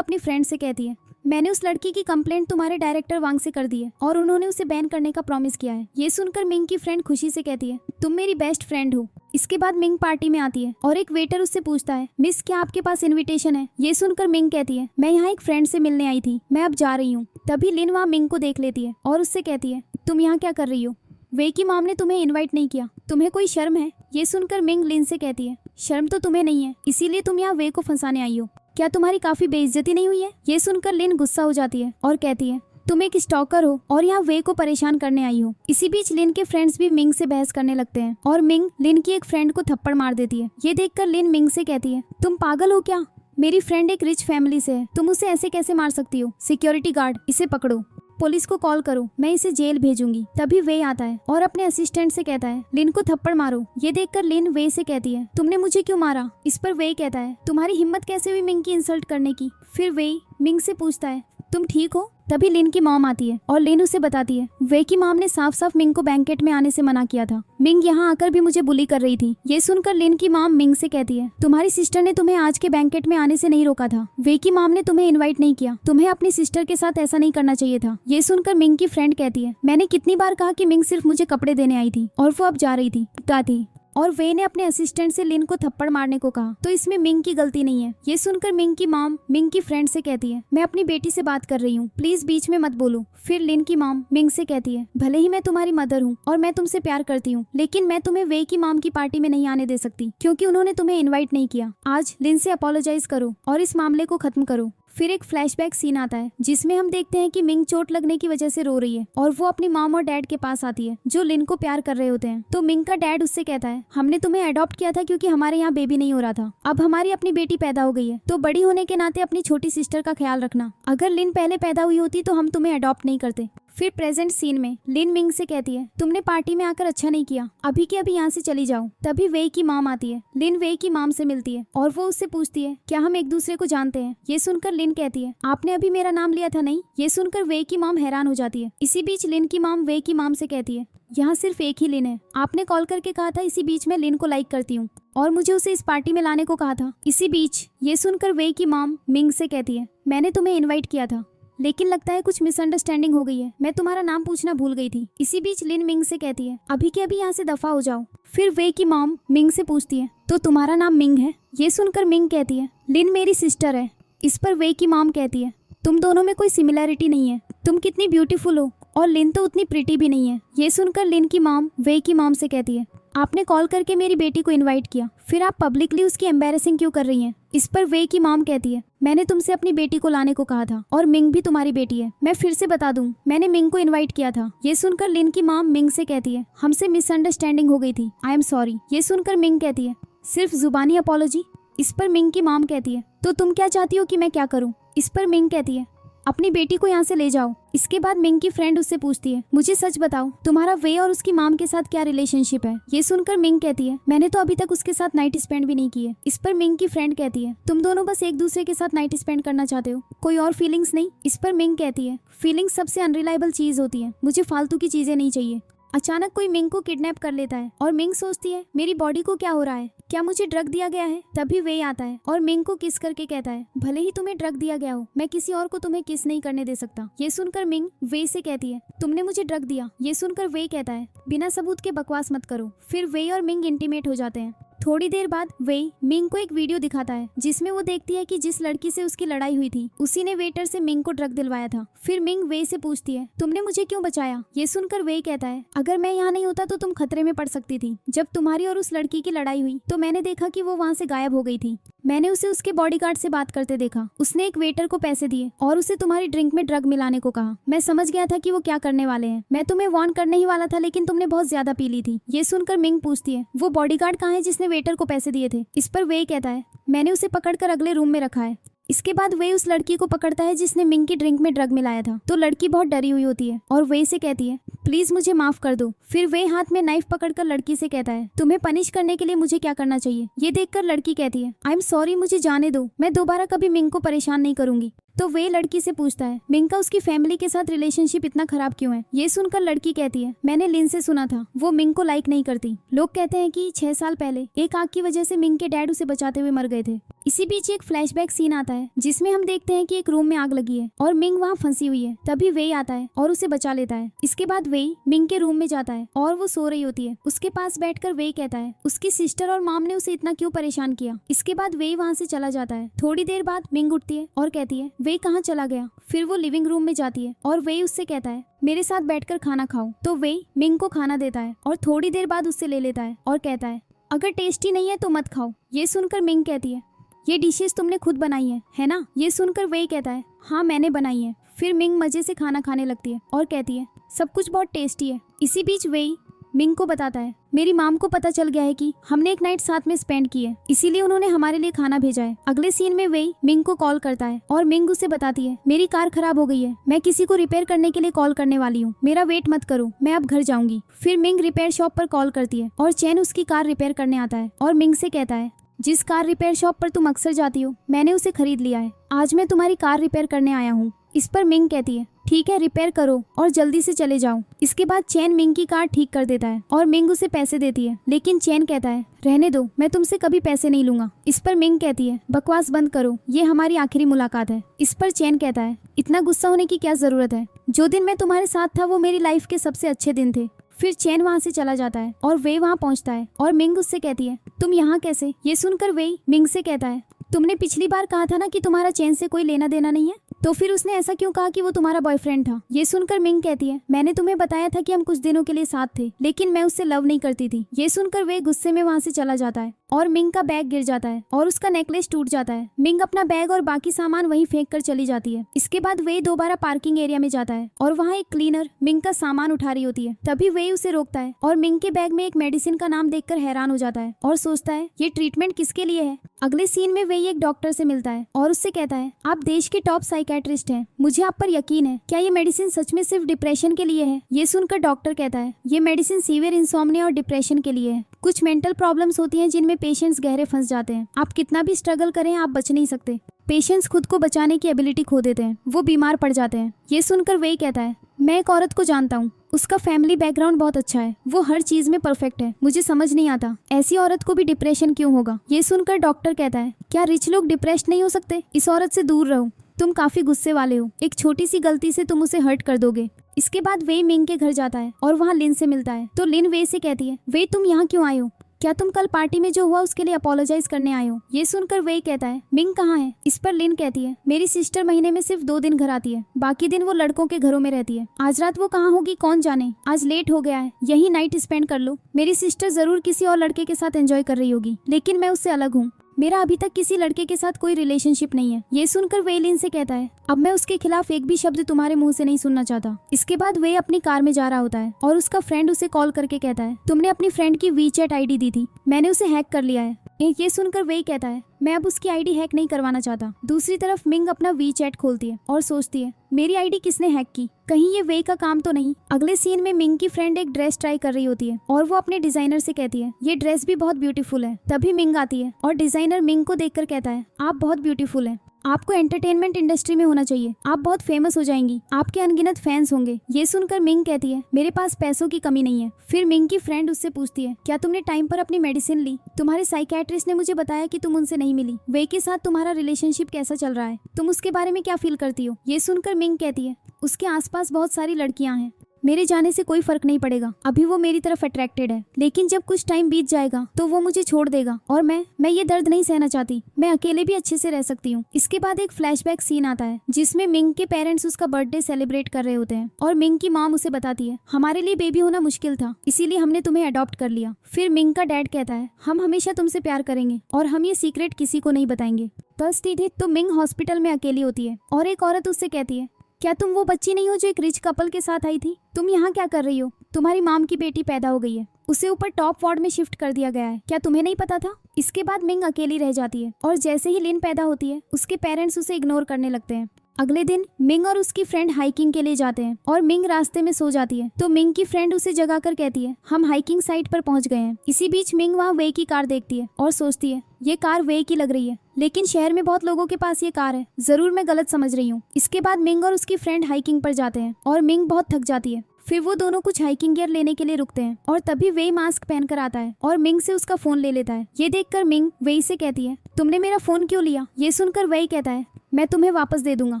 फ्रेंड से कहती है, मैंने उस लड़की की कंप्लेंट तुम्हारे डायरेक्टर वांग से कर दी है और उन्होंने उसे बैन करने का प्रॉमिस किया है। ये सुनकर मिंग की फ्रेंड खुशी से कहती है, तुम मेरी बेस्ट फ्रेंड हो। इसके बाद मिंग पार्टी में आती है और एक वेटर उससे पूछता है, मिस क्या आपके पास इनविटेशन है? ये सुनकर मिंग कहती है, मैं यहाँ एक फ्रेंड से मिलने आई थी, मैं अब जा रही हूँ। तभी लिन वहाँ मिंग को देख लेती है और उससे कहती है, तुम यहाँ क्या कर रही हो? वे की मॉम ने तुम्हें इनवाइट नहीं किया, तुम्हें कोई शर्म है? ये सुनकर मिंग लिन से कहती है, शर्म तो तुम्हें नहीं है, इसीलिए तुम यहाँ वे को फंसाने आई हो। क्या तुम्हारी काफी बेइज्जती नहीं हुई है? ये सुनकर लिन गुस्सा हो जाती है और कहती है, तुम एक स्टॉकर हो और यहाँ वे को परेशान करने आई हो। इसी बीच लिन के फ्रेंड्स भी मिंग से बहस करने लगते हैं और मिंग लिन की एक फ्रेंड को थप्पड़ मार देती है। ये देखकर लिन मिंग से कहती है, तुम पागल हो क्या? मेरी फ्रेंड एक रिच फैमिली से है, तुम उसे ऐसे कैसे मार सकती हो? सिक्योरिटी गार्ड, इसे पकड़ो, पुलिस को कॉल करो, मैं इसे जेल भेजूंगी। तभी वे आता है और अपने असिस्टेंट से कहता है, लिन को थप्पड़ मारो। ये देखकर लिन वे से कहती है, तुमने मुझे क्यों मारा? इस पर वे कहता है, तुम्हारी हिम्मत कैसे हुई मिंग की इंसल्ट करने की? फिर वे मिंग से पूछता है, तुम ठीक हो? तभी लिन की मॉम आती है और लिन उसे बताती है, वे की मॉम ने साफ साफ मिंग को बैंकेट में आने से मना किया था। मिंग यहाँ आकर भी मुझे बुली कर रही थी। ये सुनकर लिन की मॉम मिंग से कहती है, तुम्हारी सिस्टर ने तुम्हें आज के बैंकेट में आने से नहीं रोका था, वे की मॉम ने तुम्हें इनवाइट नहीं किया, तुम्हें अपनी सिस्टर के साथ ऐसा नहीं करना चाहिए था। ये सुनकर मिंग की फ्रेंड कहती है, मैंने कितनी बार कहा कि मिंग सिर्फ मुझे कपड़े देने आई थी और वो अब जा रही थी। और वे ने अपने असिस्टेंट से लिन को थप्पड़ मारने को कहा, तो इसमें मिंग की गलती नहीं है। ये सुनकर मिंग की मॉम मिंग की फ्रेंड से कहती है, मैं अपनी बेटी से बात कर रही हूँ, प्लीज बीच में मत बोलो। फिर लिन की मॉम मिंग से कहती है, भले ही मैं तुम्हारी मदर हूँ और मैं तुमसे प्यार करती हूँ, लेकिन मैं तुम्हें वे की मॉम की पार्टी में नहीं आने दे सकती क्योंकि उन्होंने तुम्हें इन्वाइट नहीं किया। आज लिन से अपोलोजाइज करो और इस मामले को खत्म करो। फिर एक फ्लैशबैक सीन आता है जिसमें हम देखते हैं कि मिंग चोट लगने की वजह से रो रही है और वो अपनी मॉम और डैड के पास आती है जो लिन को प्यार कर रहे होते हैं। तो मिंग का डैड उससे कहता है, हमने तुम्हें अडॉप्ट किया था क्योंकि हमारे यहाँ बेबी नहीं हो रहा था, अब हमारी अपनी बेटी पैदा हो गई है, तो बड़ी होने के नाते अपनी छोटी सिस्टर का ख्याल रखना। अगर लिन पहले पैदा हुई होती तो हम तुम्हें अडॉप्ट नहीं करते। फिर प्रेजेंट सीन में लिन मिंग से कहती है, तुमने पार्टी में आकर अच्छा नहीं किया, अभी के अभी यहाँ से चली जाओ। तभी वे की मॉम आती है। लिन वे की मॉम से मिलती है और वो उससे पूछती है, क्या हम एक दूसरे को जानते हैं? ये सुनकर लिन कहती है, आपने अभी मेरा नाम लिया था नहीं? ये सुनकर वे की मॉम हैरान हो जाती है। इसी बीच लिन की मॉम वे की मॉम से कहती है, यहाँ सिर्फ एक ही लिन है, आपने कॉल करके कहा था इसी बीच में लिन को लाइक करती हूँ और मुझे उसे इस पार्टी में लाने को कहा था। इसी बीच ये सुनकर वे की मॉम मिंग से कहती है, मैंने तुम्हें इन्वाइट किया था लेकिन लगता है कुछ मिसअंडरस्टैंडिंग हो गई है, मैं तुम्हारा नाम पूछना भूल गई थी। इसी बीच लिन मिंग से कहती है, अभी के अभी यहाँ से दफा हो जाओ। फिर वे की मॉम मिंग से पूछती है, तो तुम्हारा नाम मिंग है? ये सुनकर मिंग कहती है, लिन मेरी सिस्टर है। इस पर वे की मॉम कहती है, तुम दोनों में कोई सिमिलैरिटी नहीं है, तुम कितनी ब्यूटीफुल हो और लिन तो उतनी प्रिटी भी नहीं है। ये सुनकर लिन की मॉम वे की मॉम से कहती है, आपने कॉल करके मेरी बेटी को इनवाइट किया, फिर आप पब्लिकली उसकी एम्बैरेसिंग क्यों कर रही हैं? इस पर वे की मॉम कहती है, मैंने तुमसे अपनी बेटी को लाने को कहा था और मिंग भी तुम्हारी बेटी है। मैं फिर से बता दूं, मैंने मिंग को इनवाइट किया था। ये सुनकर लिन की मॉम मिंग से कहती है, हमसे मिसअंडरस्टैंडिंग हो गई थी, आई एम सॉरी। ये सुनकर मिंग कहती है, सिर्फ जुबानी अपॉलॉजी? इस पर मिंग की मॉम कहती है, तो तुम क्या चाहती हो कि मैं क्या करूँ? इस पर मिंग कहती है, अपनी बेटी को यहाँ से ले जाओ। इसके बाद मिंग की फ्रेंड उससे पूछती है, मुझे सच बताओ, तुम्हारा वे और उसकी मॉम के साथ क्या रिलेशनशिप है? ये सुनकर मिंग कहती है, मैंने तो अभी तक उसके साथ नाइट स्पेंड भी नहीं की है। इस पर मिंग की फ्रेंड कहती है, तुम दोनों बस एक दूसरे के साथ नाइट स्पेंड करना चाहते हो, कोई और फीलिंग्स नहीं? इस पर मिंग कहती है, फीलिंग्स सबसे अनरिलायबल चीज होती है, मुझे फालतू की चीजें नहीं चाहिए। अचानक कोई मिंग को किडनैप कर लेता है और मिंग सोचती है, मेरी बॉडी को क्या हो रहा है, क्या मुझे ड्रग दिया गया है? तभी वे आता है और मिंग को किस करके कहता है, भले ही तुम्हें ड्रग दिया गया हो, मैं किसी और को तुम्हें किस नहीं करने दे सकता। ये सुनकर मिंग वे से कहती है, तुमने मुझे ड्रग दिया? ये सुनकर वे कहता है, बिना सबूत के बकवास मत करो। फिर वे और मिंग इंटीमेट हो जाते हैं। थोड़ी देर बाद वे मिंग को एक वीडियो दिखाता है जिसमें वो देखती है कि जिस लड़की से उसकी लड़ाई हुई थी उसी ने वेटर से मिंग को ड्रग दिलवाया था। फिर मिंग वे से पूछती है, तुमने मुझे क्यों बचाया? ये सुनकर वे कहता है, अगर मैं यहाँ नहीं होता तो तुम खतरे में पड़ सकती थी। जब तुम्हारी और उस लड़की की लड़ाई हुई तो मैंने देखा कि वो वहाँ से गायब हो गई थी। मैंने उसे उसके बॉडीगार्ड से बात करते देखा, उसने एक वेटर को पैसे दिए और उसे तुम्हारी ड्रिंक में ड्रग मिलाने को कहा। मैं समझ गया था कि वो क्या करने वाले हैं। मैं तुम्हें वार्न करने ही वाला था लेकिन तुमने बहुत ज्यादा पी ली थी। ये सुनकर मिंग पूछती है, वो बॉडीगार्ड कहाँ है जिसने वेटर को पैसे दिए थे? इस पर वे कहता है, मैंने उसे पकड़कर अगले रूम में रखा है। इसके बाद वे उस लड़की को पकड़ता है जिसने मिंग की ड्रिंक में ड्रग मिलाया था। तो लड़की बहुत डरी हुई होती है और वे से कहती है, प्लीज मुझे माफ कर दो। फिर वे हाथ में नाइफ पकड़कर लड़की से कहता है, तुम्हें पनिश करने के लिए मुझे क्या करना चाहिए? ये देखकर लड़की कहती है, आई एम सॉरी, मुझे जाने दो, मैं दोबारा कभी मिंग को परेशान नहीं करूंगी। तो वे लड़की से पूछता है मिंग का उसकी फैमिली के साथ रिलेशनशिप इतना खराब क्यों है। ये सुनकर लड़की कहती है मैंने लिन से सुना था वो मिंग को लाइक नहीं करती। लोग कहते हैं कि 6 साल पहले एक आग की वजह से मिंग के डैड उसे बचाते हुए मर गए थे। इसी बीच एक फ्लैशबैक सीन आता है जिसमें हम देखते हैं कि एक रूम में आग लगी है और मिंग वहाँ फंसी हुई है। तभी वे आता है और उसे बचा लेता है। इसके बाद वे मिंग के रूम में जाता है और वो सो रही होती है। उसके पास बैठकर वे कहता है उसकी सिस्टर और मॉम ने उसे इतना क्यों परेशान किया। इसके बाद वे वहाँ से चला जाता है। थोड़ी देर बाद मिंग उठती है और कहती है वे कहाँ चला गया। फिर वो लिविंग रूम में जाती है और वे उससे कहता है मेरे साथ बैठकर खाना खाओ। तो वे मिंग को खाना देता है और थोड़ी देर बाद उससे ले लेता है और कहता है अगर टेस्टी नहीं है तो मत खाओ। ये सुनकर मिंग कहती है ये डिशेस तुमने खुद बनाई है ना। ये सुनकर वे कहता है हाँ मैंने बनाई है। फिर मिंग मजे से खाना खाने लगती है और कहती है सब कुछ बहुत टेस्टी है। इसी बीच वे मिंग को बताता है मेरी माम को पता चल गया है कि हमने एक नाइट साथ में स्पेंड की है, इसीलिए उन्होंने हमारे लिए खाना भेजा है। अगले सीन में वे मिंग को कॉल करता है और मिंग उसे बताती है मेरी कार खराब हो गई है, मैं किसी को रिपेयर करने के लिए कॉल करने वाली हूँ, मेरा वेट मत करो, मैं अब घर जाऊंगी। फिर मिंग रिपेयर शॉप पर कॉल करती है और चैन उसकी कार रिपेयर करने आता है और मिंग से कहता है जिस कार रिपेयर शॉप पर तुम अक्सर जाती हो मैंने उसे खरीद लिया है, आज मैं तुम्हारी कार रिपेयर करने आया हूँ। इस पर मिंग कहती है ठीक है रिपेयर करो और जल्दी से चले जाओ। इसके बाद चैन मिंग की कार ठीक कर देता है और मिंग उसे पैसे देती है, लेकिन चैन कहता है रहने दो, मैं तुमसे कभी पैसे नहीं लूंगा। इस पर मिंग कहती है बकवास बंद करो, ये हमारी आखिरी मुलाकात है। इस पर चैन कहता है इतना गुस्सा होने की क्या जरूरत है, जो दिन मैं तुम्हारे साथ था वो मेरी लाइफ के सबसे अच्छे दिन थे। फिर चैन वहाँ से चला जाता है और वे वहाँ पहुँचता है और मिंग उससे कहती है तुम यहाँ कैसे। ये सुनकर वे मिंग से कहता है तुमने पिछली बार कहा था ना कि तुम्हारा चैन से कोई लेना देना नहीं है, तो फिर उसने ऐसा क्यों कहा कि वो तुम्हारा बॉयफ्रेंड था। ये सुनकर मिंग कहती है मैंने तुम्हें बताया था कि हम कुछ दिनों के लिए साथ थे, लेकिन मैं उससे लव नहीं करती थी। ये सुनकर वे गुस्से में वहाँ से चला जाता है और मिंग का बैग गिर जाता है और उसका नेकलेस टूट जाता है। मिंग अपना बैग और बाकी सामान वहीं फेंक कर चली जाती है। इसके बाद वे दोबारा पार्किंग एरिया में जाता है और वहाँ एक क्लीनर मिंग का सामान उठा रही होती है। तभी वे उसे रोकता है और मिंग के बैग में एक मेडिसिन का नाम देखकर हैरान हो जाता है और सोचता है ये ट्रीटमेंट किसके लिए है। अगले सीन में वे एक डॉक्टर से मिलता है और उससे कहता है आप देश के टॉप साइकेट्रिस्ट हैं, मुझे आप पर यकीन है, क्या ये मेडिसिन सच में सिर्फ डिप्रेशन के लिए है। ये सुनकर डॉक्टर कहता है ये मेडिसिन सीवियर इंसोम्निया और डिप्रेशन के लिए है। कुछ मेंटल प्रॉब्लम्स होती हैं जिनमें पेशेंट्स गहरे फंस जाते हैं, आप कितना भी स्ट्रगल करें आप बच नहीं सकते। पेशेंट्स खुद को बचाने की एबिलिटी खो देते हैं, वो बीमार पड़ जाते हैं। ये सुनकर वे कहता है मैं एक औरत को जानता हूँ, उसका फैमिली बैकग्राउंड बहुत अच्छा है, वो हर चीज में परफेक्ट है, मुझे समझ नहीं आता ऐसी औरत को भी डिप्रेशन क्यों होगा। ये सुनकर डॉक्टर कहता है क्या रिच लोग डिप्रेस्ड नहीं हो सकते, इस औरत से दूर रहो, तुम काफी गुस्से वाले हो, एक छोटी सी गलती से तुम उसे हर्ट कर दोगे। इसके बाद वे मिंग के घर जाता है और वहाँ लिन से मिलता है। तो लिन वे से कहती है वे तुम यहाँ क्यों आए हो, क्या तुम कल पार्टी में जो हुआ उसके लिए अपोलोजाइज करने आए हो। ये सुनकर वे कहता है मिंग कहाँ है। इस पर लिन कहती है मेरी सिस्टर महीने में सिर्फ 2 दिन घर आती है, बाकी दिन वो लड़कों के घरों में रहती है, आज रात वो कहाँ होगी कौन जाने, आज लेट हो गया है, यही नाइट स्पेंड कर लो। मेरी सिस्टर जरूर किसी और लड़के के साथ एंजॉय कर रही होगी, लेकिन मैं उससे अलग हूँ, मेरा अभी तक किसी लड़के के साथ कोई रिलेशनशिप नहीं है। ये सुनकर वे लिन से कहता है अब मैं उसके खिलाफ एक भी शब्द तुम्हारे मुंह से नहीं सुनना चाहता। इसके बाद वे अपनी कार में जा रहा होता है और उसका फ्रेंड उसे कॉल करके कहता है तुमने अपनी फ्रेंड की वीचैट आईडी दी थी, मैंने उसे हैक कर लिया है। ये सुनकर वे कहता है मैं अब उसकी आईडी हैक नहीं करवाना चाहता। दूसरी तरफ मिंग अपना वीचैट खोलती है और सोचती है मेरी आईडी किसने हैक की, कहीं ये वे का काम तो नहीं। अगले सीन में मिंग की फ्रेंड एक ड्रेस ट्राई कर रही होती है और वो अपने डिजाइनर से कहती है ये ड्रेस भी बहुत ब्यूटीफुल है। तभी मिंग आती है और डिजाइनर मिंग को देखकर कहता है आप बहुत ब्यूटीफुल हैं, आपको एंटरटेनमेंट इंडस्ट्री में होना चाहिए, आप बहुत फेमस हो जाएंगी, आपके अनगिनत फैंस होंगे। ये सुनकर मिंग कहती है मेरे पास पैसों की कमी नहीं है। फिर मिंग की फ्रेंड उससे पूछती है क्या तुमने टाइम पर अपनी मेडिसिन ली, तुम्हारे साइकियाट्रिस्ट ने मुझे बताया कि तुम उनसे नहीं मिली, वे के साथ तुम्हारा रिलेशनशिप कैसा चल रहा है, तुम उसके बारे में क्या फील करती हो। ये सुनकर मिंग कहती है उसके आसपास बहुत सारी लड़कियां हैं, मेरे जाने से कोई फर्क नहीं पड़ेगा, अभी वो मेरी तरफ अट्रैक्टेड है, लेकिन जब कुछ टाइम बीत जाएगा तो वो मुझे छोड़ देगा और मैं ये दर्द नहीं सहना चाहती, मैं अकेले भी अच्छे से रह सकती हूँ। इसके बाद एक फ्लैशबैक सीन आता है जिसमें मिंग के पेरेंट्स उसका बर्थडे सेलिब्रेट कर रहे होते हैं और मिंग की मॉम उसे बताती है हमारे लिए बेबी होना मुश्किल था, इसीलिए हमने तुम्हें अडॉप्ट कर लिया। फिर मिंग का डैड कहता है हम हमेशा तुमसे प्यार करेंगे और हम ये सीक्रेट किसी को नहीं बताएंगे। बस सीधे तो मिंग हॉस्पिटल में अकेली होती है और एक औरत उससे कहती है क्या तुम वो बच्ची नहीं हो जो एक रिच कपल के साथ आई थी, तुम यहाँ क्या कर रही हो, तुम्हारी माम की बेटी पैदा हो गई है, उसे ऊपर टॉप वार्ड में शिफ्ट कर दिया गया है, क्या तुम्हें नहीं पता था। इसके बाद मिंग अकेली रह जाती है और जैसे ही लिन पैदा होती है उसके पेरेंट्स उसे इग्नोर करने लगते हैं। अगले दिन मिंग और उसकी फ्रेंड हाइकिंग के लिए जाते हैं और मिंग रास्ते में सो जाती है तो मिंग की फ्रेंड उसे जगाकर कहती है हम हाइकिंग साइट पर पहुंच गए हैं। इसी बीच मिंग वहाँ वे की कार देखती है और सोचती है ये कार वे की लग रही है, लेकिन शहर में बहुत लोगों के पास ये कार है, जरूर मैं गलत समझ रही हूँ। इसके बाद मिंग और उसकी फ्रेंड हाइकिंग पर जाते हैं और मिंग बहुत थक जाती है। फिर वो दोनों कुछ हाइकिंग गियर लेने के लिए रुकते हैं और तभी वे मास्क पहनकर आता है और मिंग से उसका फोन ले लेता है। ये देखकर मिंग वे से कहती है तुमने मेरा फोन क्यों लिया? ये सुनकर वे कहता है मैं तुम्हें वापस दे दूंगा।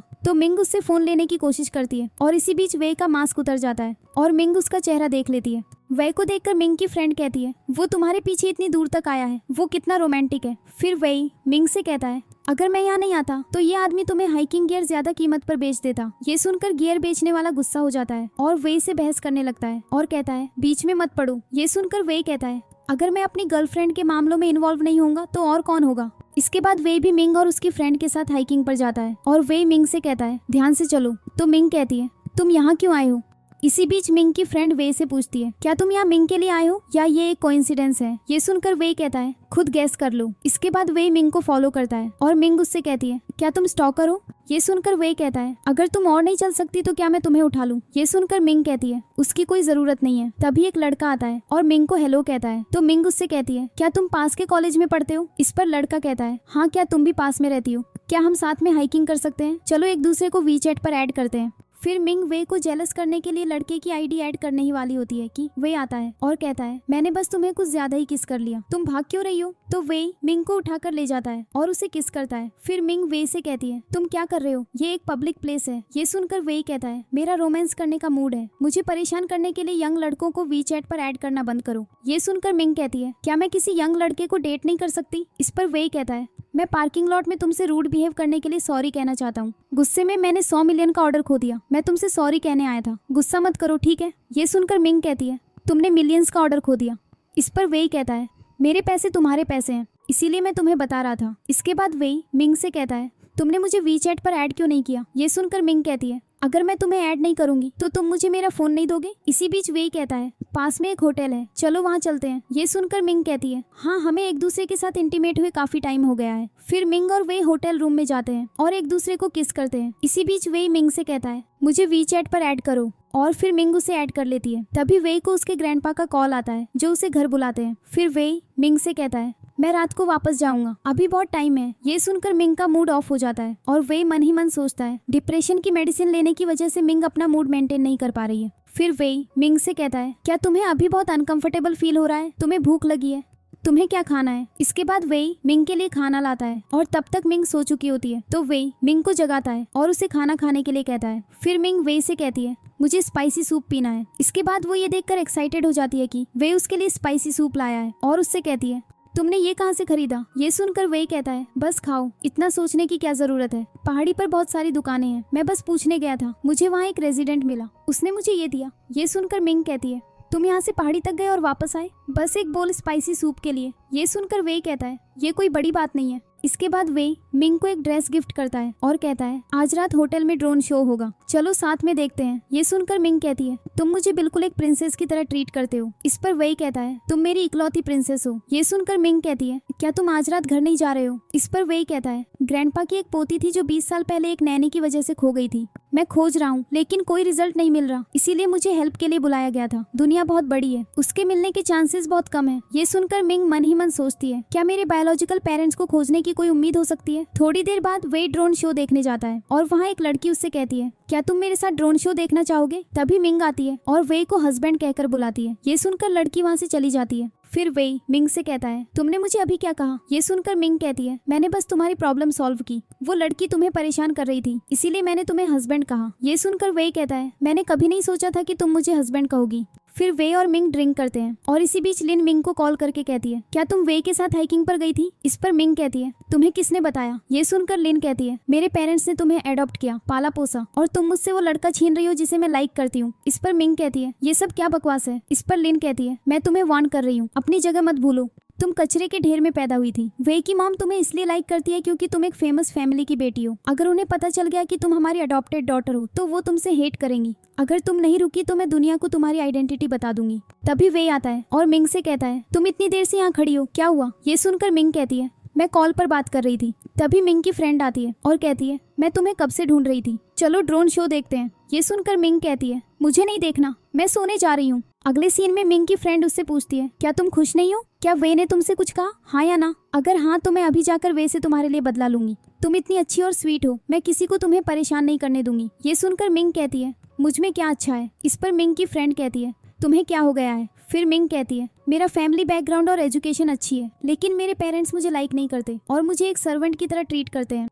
तो मिंग उससे फोन लेने की कोशिश करती है और इसी बीच वे का मास्क उतर जाता है और मिंग उसका चेहरा देख लेती है। वे को देखकर मिंग की फ्रेंड कहती है वो तुम्हारे पीछे इतनी दूर तक आया है, वो कितना रोमांटिक है। फिर वे मिंग से कहता है अगर मैं यहाँ नहीं आता तो ये आदमी तुम्हें हाइकिंग गियर ज्यादा कीमत पर बेच देता। ये सुनकर गियर बेचने वाला गुस्सा हो जाता है और वे से बहस करने लगता है और कहता है बीच में मत पड़ो। ये सुनकर वे कहता है अगर मैं अपनी गर्लफ्रेंड के मामलों में इन्वॉल्व नहीं होऊंगा तो और कौन होगा। इसके बाद वे भी मिंग और उसकी फ्रेंड के साथ हाइकिंग पर जाता है और वे मिंग से कहता है ध्यान से चलो। तो मिंग कहती है तुम यहाँ क्यों आए हो? इसी बीच मिंग की फ्रेंड वे से पूछती है क्या तुम यहाँ मिंग के लिए आए हो या ये एक कोइंसिडेंस है? ये सुनकर वे कहता है खुद गैस कर लो। इसके बाद वे मिंग को फॉलो करता है और मिंग उससे कहती है क्या तुम स्टॉकर हो? ये सुनकर वे कहता है अगर तुम और नहीं चल सकती तो क्या मैं तुम्हें उठा लूं? ये सुनकर मिंग कहती है उसकी कोई जरूरत नहीं है। तभी एक लड़का आता है और मिंग को हेलो कहता है तो मिंग उससे कहती है क्या तुम पास के कॉलेज में पढ़ते हो? इस पर लड़का कहता है हाँ, क्या तुम भी पास में रहती हो? क्या हम साथ में हाइकिंग कर सकते हैं? चलो एक दूसरे को वीचैट पर ऐड करते हैं। फिर मिंग वे को जेलस करने के लिए लड़के की आईडी ऐड करने ही वाली होती है कि वे आता है और कहता है मैंने बस तुम्हें कुछ ज्यादा ही किस कर लिया, तुम भाग क्यों रही हो? तो वे मिंग को उठाकर ले जाता है और उसे किस करता है। फिर मिंग वे से कहती है तुम क्या कर रहे हो? ये एक पब्लिक प्लेस है। ये सुनकर वे कहता है मेरा रोमांस करने का मूड है, मुझे परेशान करने के लिए यंग लड़कों को वीचैट पर ऐड करना बंद करो। ये सुनकर मिंग कहती है क्या मैं किसी यंग लड़के को डेट नहीं कर सकती? इस पर वे कहता है मैं पार्किंग लॉट में तुमसे रूड बिहेव करने के लिए सॉरी कहना चाहता हूँ। गुस्से में मैंने 100 मिलियन का ऑर्डर खो दिया, मैं तुमसे सॉरी कहने आया था, गुस्सा मत करो ठीक है? ये सुनकर मिंग कहती है तुमने मिलियंस का ऑर्डर खो दिया। इस पर वे कहता है मेरे पैसे तुम्हारे पैसे हैं, इसीलिए मैं तुम्हें बता रहा था। इसके बाद वे मिंग से कहता है तुमने मुझे वीचैट पर ऐड क्यों नहीं किया? ये सुनकर मिंग कहती है अगर मैं तुम्हें ऐड नहीं करूंगी तो तुम मुझे मेरा फोन नहीं दोगे? इसी बीच वे कहता है पास में एक होटल है, चलो वहाँ चलते हैं। ये सुनकर मिंग कहती है हाँ, हमें एक दूसरे के साथ इंटीमेट हुए काफी टाइम हो गया है। फिर मिंग और वे होटल रूम में जाते हैं और एक दूसरे को किस करते हैं। इसी बीच वे मिंग से कहता है मुझे वीचैट पर ऐड करो और फिर मिंग उसे ऐड कर लेती है। तभी वे को उसके ग्रैंडपा का कॉल आता है जो उसे घर बुलाते हैं। फिर वे मिंग से कहता है मैं रात को वापस जाऊंगा, अभी बहुत टाइम है। ये सुनकर मिंग का मूड ऑफ हो जाता है और वे मन ही मन सोचता है डिप्रेशन की मेडिसिन लेने की वजह से मिंग अपना मूड मेंटेन नहीं कर पा रही है। फिर वे मिंग से कहता है क्या तुम्हें अभी बहुत अनकंफर्टेबल फील हो रहा है? तुम्हें भूख लगी है? तुम्हें क्या खाना है? इसके बाद वे मिंग के लिए खाना लाता है और तब तक मिंग सो चुकी होती है तो वे मिंग को जगाता है और उसे खाना खाने के लिए कहता है। फिर मिंग वे से कहती है मुझे स्पाइसी सूप पीना है। इसके बाद वो ये देखकर एक्साइटेड हो जाती है कि वे उसके लिए स्पाइसी सूप लाया है और उससे कहती है तुमने ये कहाँ से खरीदा? ये सुनकर वे कहता है बस खाओ, इतना सोचने की क्या जरूरत है, पहाड़ी पर बहुत सारी दुकानें हैं, मैं बस पूछने गया था, मुझे वहाँ एक रेजिडेंट मिला, उसने मुझे ये दिया। ये सुनकर मिंग कहती है तुम यहाँ से पहाड़ी तक गए और वापस आए बस एक बोल स्पाइसी सूप के लिए? ये सुनकर वे कहता है ये कोई बड़ी बात नहीं है। इसके बाद वे मिंग को एक ड्रेस गिफ्ट करता है और कहता है आज रात होटल में ड्रोन शो होगा, चलो साथ में देखते हैं। ये सुनकर मिंग कहती है तुम मुझे बिल्कुल एक प्रिंसेस की तरह ट्रीट करते हो। इस पर वे कहता है तुम मेरी इकलौती प्रिंसेस हो। ये सुनकर मिंग कहती है क्या तुम आज रात घर नहीं जा रहे हो? इस पर वे कहता है ग्रैंडपा की एक पोती थी जो 20 साल पहले एक नैनी की वजह से खो गई थी, मैं खोज रहा हूँ लेकिन कोई रिजल्ट नहीं मिल रहा, इसीलिए मुझे हेल्प के लिए बुलाया गया था। दुनिया बहुत बड़ी है, उसके मिलने के चांसेस बहुत कम है। ये सुनकर मिंग मन ही मन सोचती है क्या मेरे बायोलॉजिकल पेरेंट्स को खोजने की कोई उम्मीद हो सकती है? थोड़ी देर बाद वे ड्रोन शो देखने जाता है और वहाँ एक लड़की उससे कहती है क्या तुम मेरे साथ ड्रोन शो देखना चाहोगे? तभी मिंग आती है और वे को हस्बैंड कहकर बुलाती है। ये सुनकर लड़की वहाँ से चली जाती है। फिर वे मिंग से कहता है तुमने मुझे अभी क्या कहा? ये सुनकर मिंग कहती है मैंने बस तुम्हारी प्रॉब्लम सॉल्व की, वो लड़की तुम्हें परेशान कर रही थी इसीलिए मैंने तुम्हें हस्बैंड कहा। ये सुनकर वे कहता है मैंने कभी नहीं सोचा था कि तुम मुझे हस्बैंड कहोगी। फिर वे और मिंग ड्रिंक करते हैं और इसी बीच लिन मिंग को कॉल करके कहती है क्या तुम वे के साथ हाइकिंग पर गई थी? इस पर मिंग कहती है तुम्हें किसने बताया? ये सुनकर लिन कहती है मेरे पेरेंट्स ने तुम्हें एडॉप्ट किया, पाला पोसा, और तुम मुझसे वो लड़का छीन रही हो जिसे मैं लाइक करती हूँ। इस पर मिंग कहती है ये सब क्या बकवास है? इस पर लिन कहती है मैं तुम्हें वार्न कर रही हूँ, अपनी जगह मत भूलो, तुम कचरे के ढेर में पैदा हुई थी। वे की मॉम तुम्हें इसलिए लाइक करती है क्योंकि तुम एक फेमस फैमिली की बेटी हो। अगर उन्हें पता चल गया कि तुम हमारी अडॉप्टेड डॉटर हो तो वो तुमसे हेट करेंगी। अगर तुम नहीं रुकी तो मैं दुनिया को तुम्हारी आइडेंटिटी बता दूंगी। तभी वे आता है और मिंग से कहता है तुम इतनी देर से यहाँ खड़ी हो, क्या हुआ? ये सुनकर मिंग कहती है मैं कॉल पर बात कर रही थी। तभी मिंग की फ्रेंड आती है और कहती है मैं तुम्हें कब से ढूंढ रही थी, चलो ड्रोन शो देखते हैं। ये सुनकर मिंग कहती है मुझे नहीं देखना, मैं सोने जा रही हूँ। अगले सीन में मिंग की फ्रेंड उससे पूछती है क्या तुम खुश नहीं हो, क्या वे ने तुमसे कुछ कहा, हाँ या ना? अगर हाँ तो मैं अभी जाकर वे से तुम्हारे लिए बदला लूंगी। तुम इतनी अच्छी और स्वीट हो, मैं किसी को तुम्हें परेशान नहीं करने दूंगी। ये सुनकर मिंग कहती है मुझ में क्या अच्छा है। इस पर मिंग की फ्रेंड कहती है तुम्हें क्या हो गया है। फिर मिंग कहती है मेरा फैमिली बैकग्राउंड और एजुकेशन अच्छी है, लेकिन मेरे पेरेंट्स मुझे लाइक नहीं करते और मुझे एक सर्वेंट की तरह ट्रीट करते हैं।